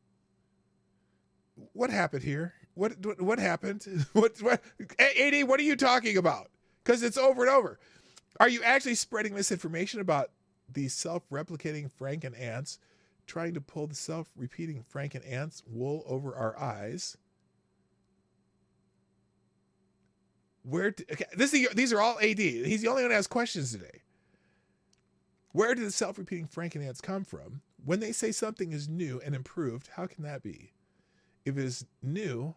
What happened here? What happened? What AD, what are you talking about? Because it's over and over. Are you actually spreading misinformation about the self-replicating Franken ants, trying to pull the self-repeating Franken ants wool over our eyes? These are all AD. He's the only one who has questions today. Where did the self-repeating Franken ants come from? When they say something is new and improved, how can that be? If it is new,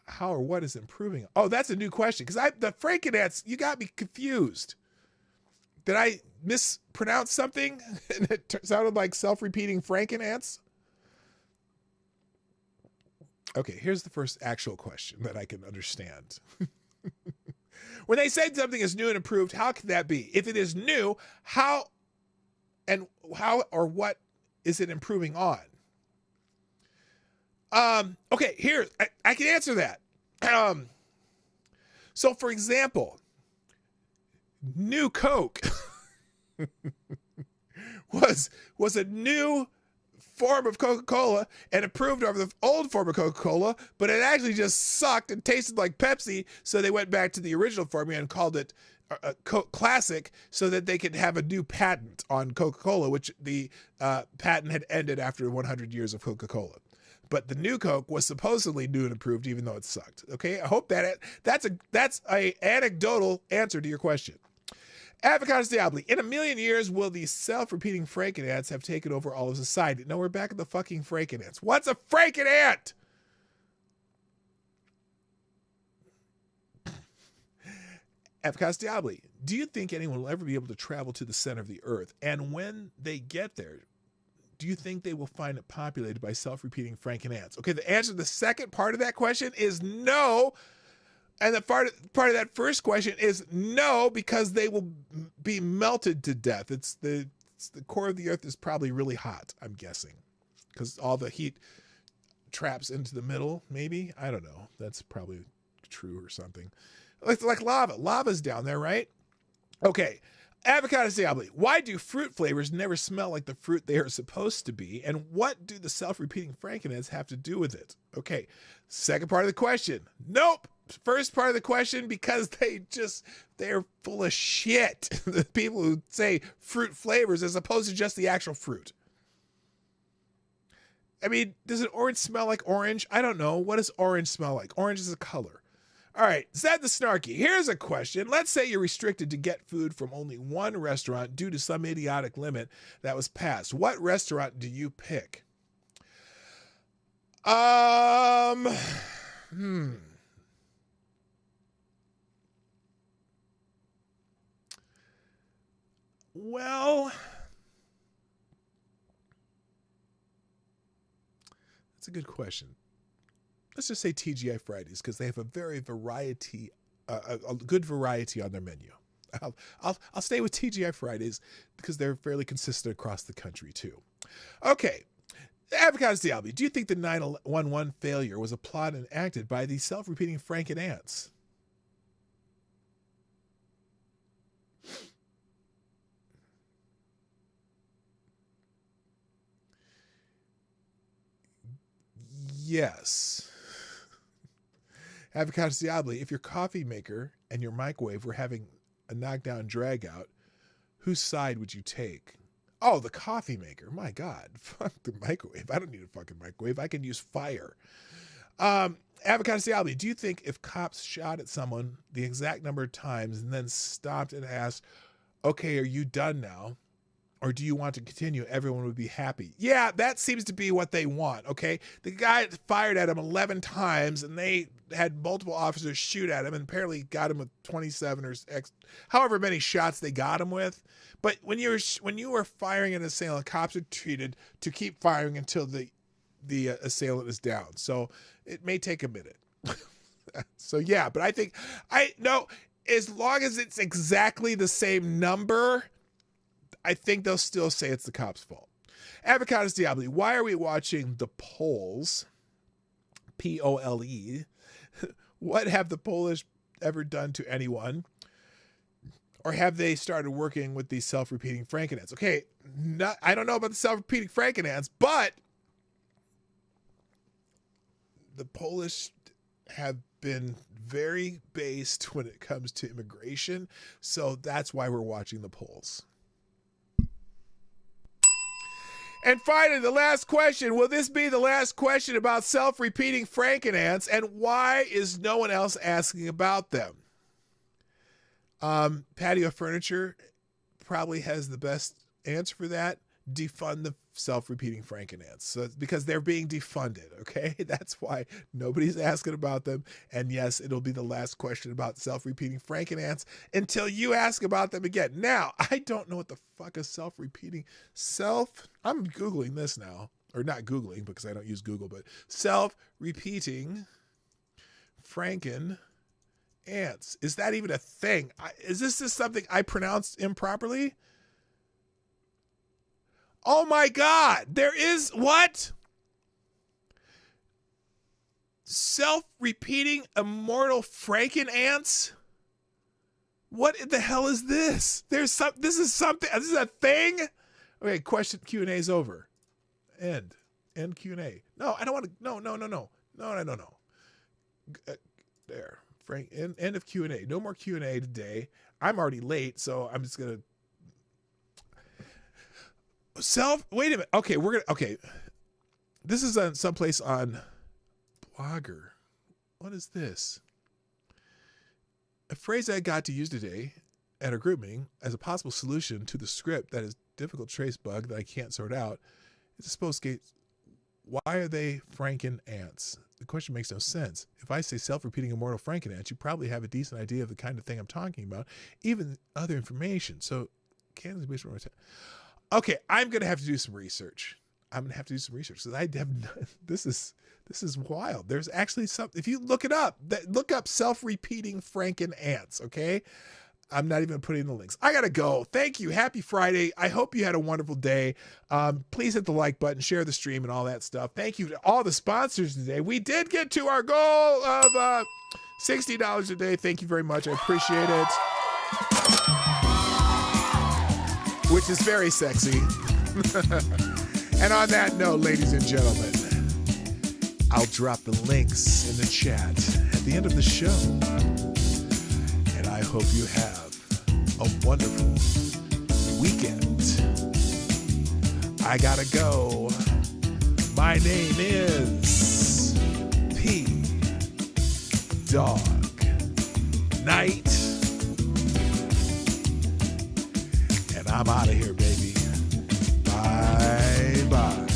how or what is improving? Oh, that's a new question. Because the Franken ants, you got me confused. Did I mispronounce something? And it sounded like self-repeating Franken ants? Okay, here's the first actual question that I can understand. When they said something is new and improved, how can that be? If it is new, how or what is it improving on? Okay, here, I can answer that. So for example, New Coke was a new form of Coca-Cola and improved over the old form of Coca-Cola, but it actually just sucked and tasted like Pepsi, so they went back to the original formula and called it Coke Classic so that they could have a new patent on Coca-Cola, which the patent had ended after 100 years of Coca-Cola. But the new Coke was supposedly new and improved, even though it sucked. Okay, I hope that's a anecdotal answer to your question. Avocados Diabli, in a million years, will these self-repeating Franken ants have taken over all of society? No, we're back at the fucking Franken ants. What's a Franken ant? Avocados Diabli, do you think anyone will ever be able to travel to the center of the earth? And when they get there, do you think they will find it populated by self-repeating Franken ants? Okay, the answer to the second part of that question is no. And the part of that first question is no, because they will be melted to death. It's the core of the earth is probably really hot, I'm guessing, because all the heat traps into the middle, maybe. I don't know. That's probably true or something. Like lava. Lava's down there, right? Okay. Avocados Diabli, why do fruit flavors never smell like the fruit they are supposed to be? And what do the self-repeating Franken ants have to do with it? Okay. Second part of the question. Nope. First part of the question, because they're full of shit. The people who say fruit flavors as opposed to just the actual fruit. I mean, does an orange smell like orange? I don't know. What does orange smell like? Orange is a color. All right, Zed the Snarky, here's a question. Let's say you're restricted to get food from only one restaurant due to some idiotic limit that was passed. What restaurant do you pick? Well, that's a good question. Let's just say TGI Fridays, because they have a good variety on their menu. I'll stay with TGI Fridays because they're fairly consistent across the country too. Okay, Avocados Diabli, do you think the 9/11 failure was a plot enacted by the self-repeating Franken ants? Yes. Avocados Diabli, if your coffee maker and your microwave were having a knockdown drag out, whose side would you take? Oh, the coffee maker. My God. Fuck the microwave. I don't need a fucking microwave. I can use fire. Avocados Diabli, do you think if cops shot at someone the exact number of times and then stopped and asked, okay, are you done now? Or do you want to continue? Everyone would be happy. Yeah, that seems to be what they want, okay? The guy fired at him 11 times, and they had multiple officers shoot at him, and apparently got him with 27 or however many shots they got him with. But when you were firing an assailant, cops are treated to keep firing until the assailant is down. So it may take a minute. So yeah, but I think as long as it's exactly the same number, I think they'll still say it's the cop's fault. Avocados Diabli, why are we watching the polls? Pole. What have the Polish ever done to anyone? Or have they started working with these self-repeating Franken ants? Okay, I don't know about the self-repeating Franken ants, but the Polish have been very based when it comes to immigration, so that's why we're watching the polls. And finally, the last question. Will this be the last question about self-repeating Franken-ants, and why is no one else asking about them? Patio Furniture probably has the best answer for that. Defund the self-repeating Franken-ants. So, because they're being defunded, okay? That's why nobody's asking about them. And yes, it'll be the last question about self-repeating Franken-ants until you ask about them again. Now, I don't know what the fuck is self-repeating. I'm Googling this now. Or not Googling because I don't use Google, but self-repeating Franken-ants. Is that even a thing? Is this just something I pronounced improperly? Oh my God, there is what? Self-repeating immortal Franken-ants? What the hell is this? This is a thing? Okay, question Q&A is over. End Q&A. No, I don't want to, no. There, Frank, end of Q&A. No more Q&A today. I'm already late, so I'm just going to, wait a minute. Okay, this is on someplace on Blogger. What is this? A phrase I got to use today at a group meeting as a possible solution to the script that is difficult to trace bug that I can't sort out. It's a supposed gate. Why are they Franken-ants? The question makes no sense. If I say self-repeating immortal Franken-ants, you probably have a decent idea of the kind of thing I'm talking about, even other information. So, Canada's based on okay, I'm going to have to do some research. Because I have this is wild. There's actually something. If you look it up, look up self-repeating Franken-ants, okay? I'm not even putting the links. I got to go. Thank you. Happy Friday. I hope you had a wonderful day. Please hit the like button, share the stream, and all that stuff. Thank you to all the sponsors today. We did get to our goal of $60 a day. Thank you very much. I appreciate it. Which is very sexy. And on that note, ladies and gentlemen, I'll drop the links in the chat at the end of the show. And I hope you have a wonderful weekend. I gotta go. My name is Dawg Knight. And I'm out of here, baby. Bye-bye.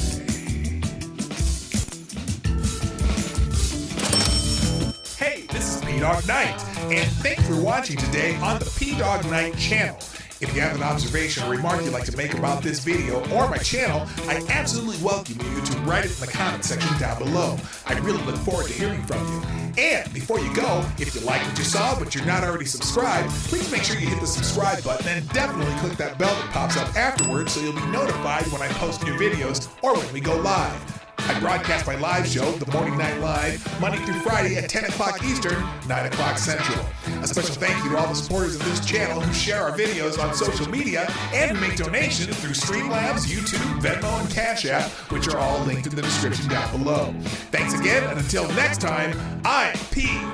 Hey, this is Dawg Knight, and thanks for watching today on the Dawg Knight Channel. If you have an observation or remark you'd like to make about this video or my channel, I absolutely welcome you to write it in the comment section down below. I really look forward to hearing from you. And before you go, if you like what you saw but you're not already subscribed, please make sure you hit the subscribe button and definitely click that bell that pops up afterwards so you'll be notified when I post new videos or when we go live. I broadcast my live show, The Morning Night Live, Monday through Friday at 10 o'clock Eastern, 9 o'clock Central. A special thank you to all the supporters of this channel who share our videos on social media and make donations through Streamlabs, YouTube, Venmo, and Cash App, which are all linked in the description down below. Thanks again, and until next time, I'm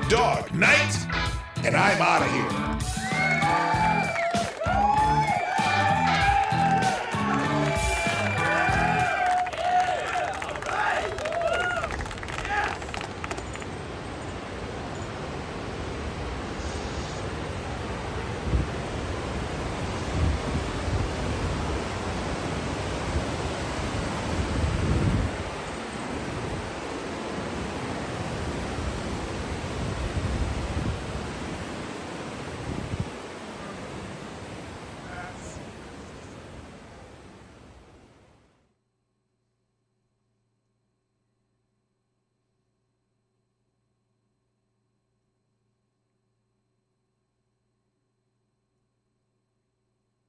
Dawg Knight, and I'm out of here.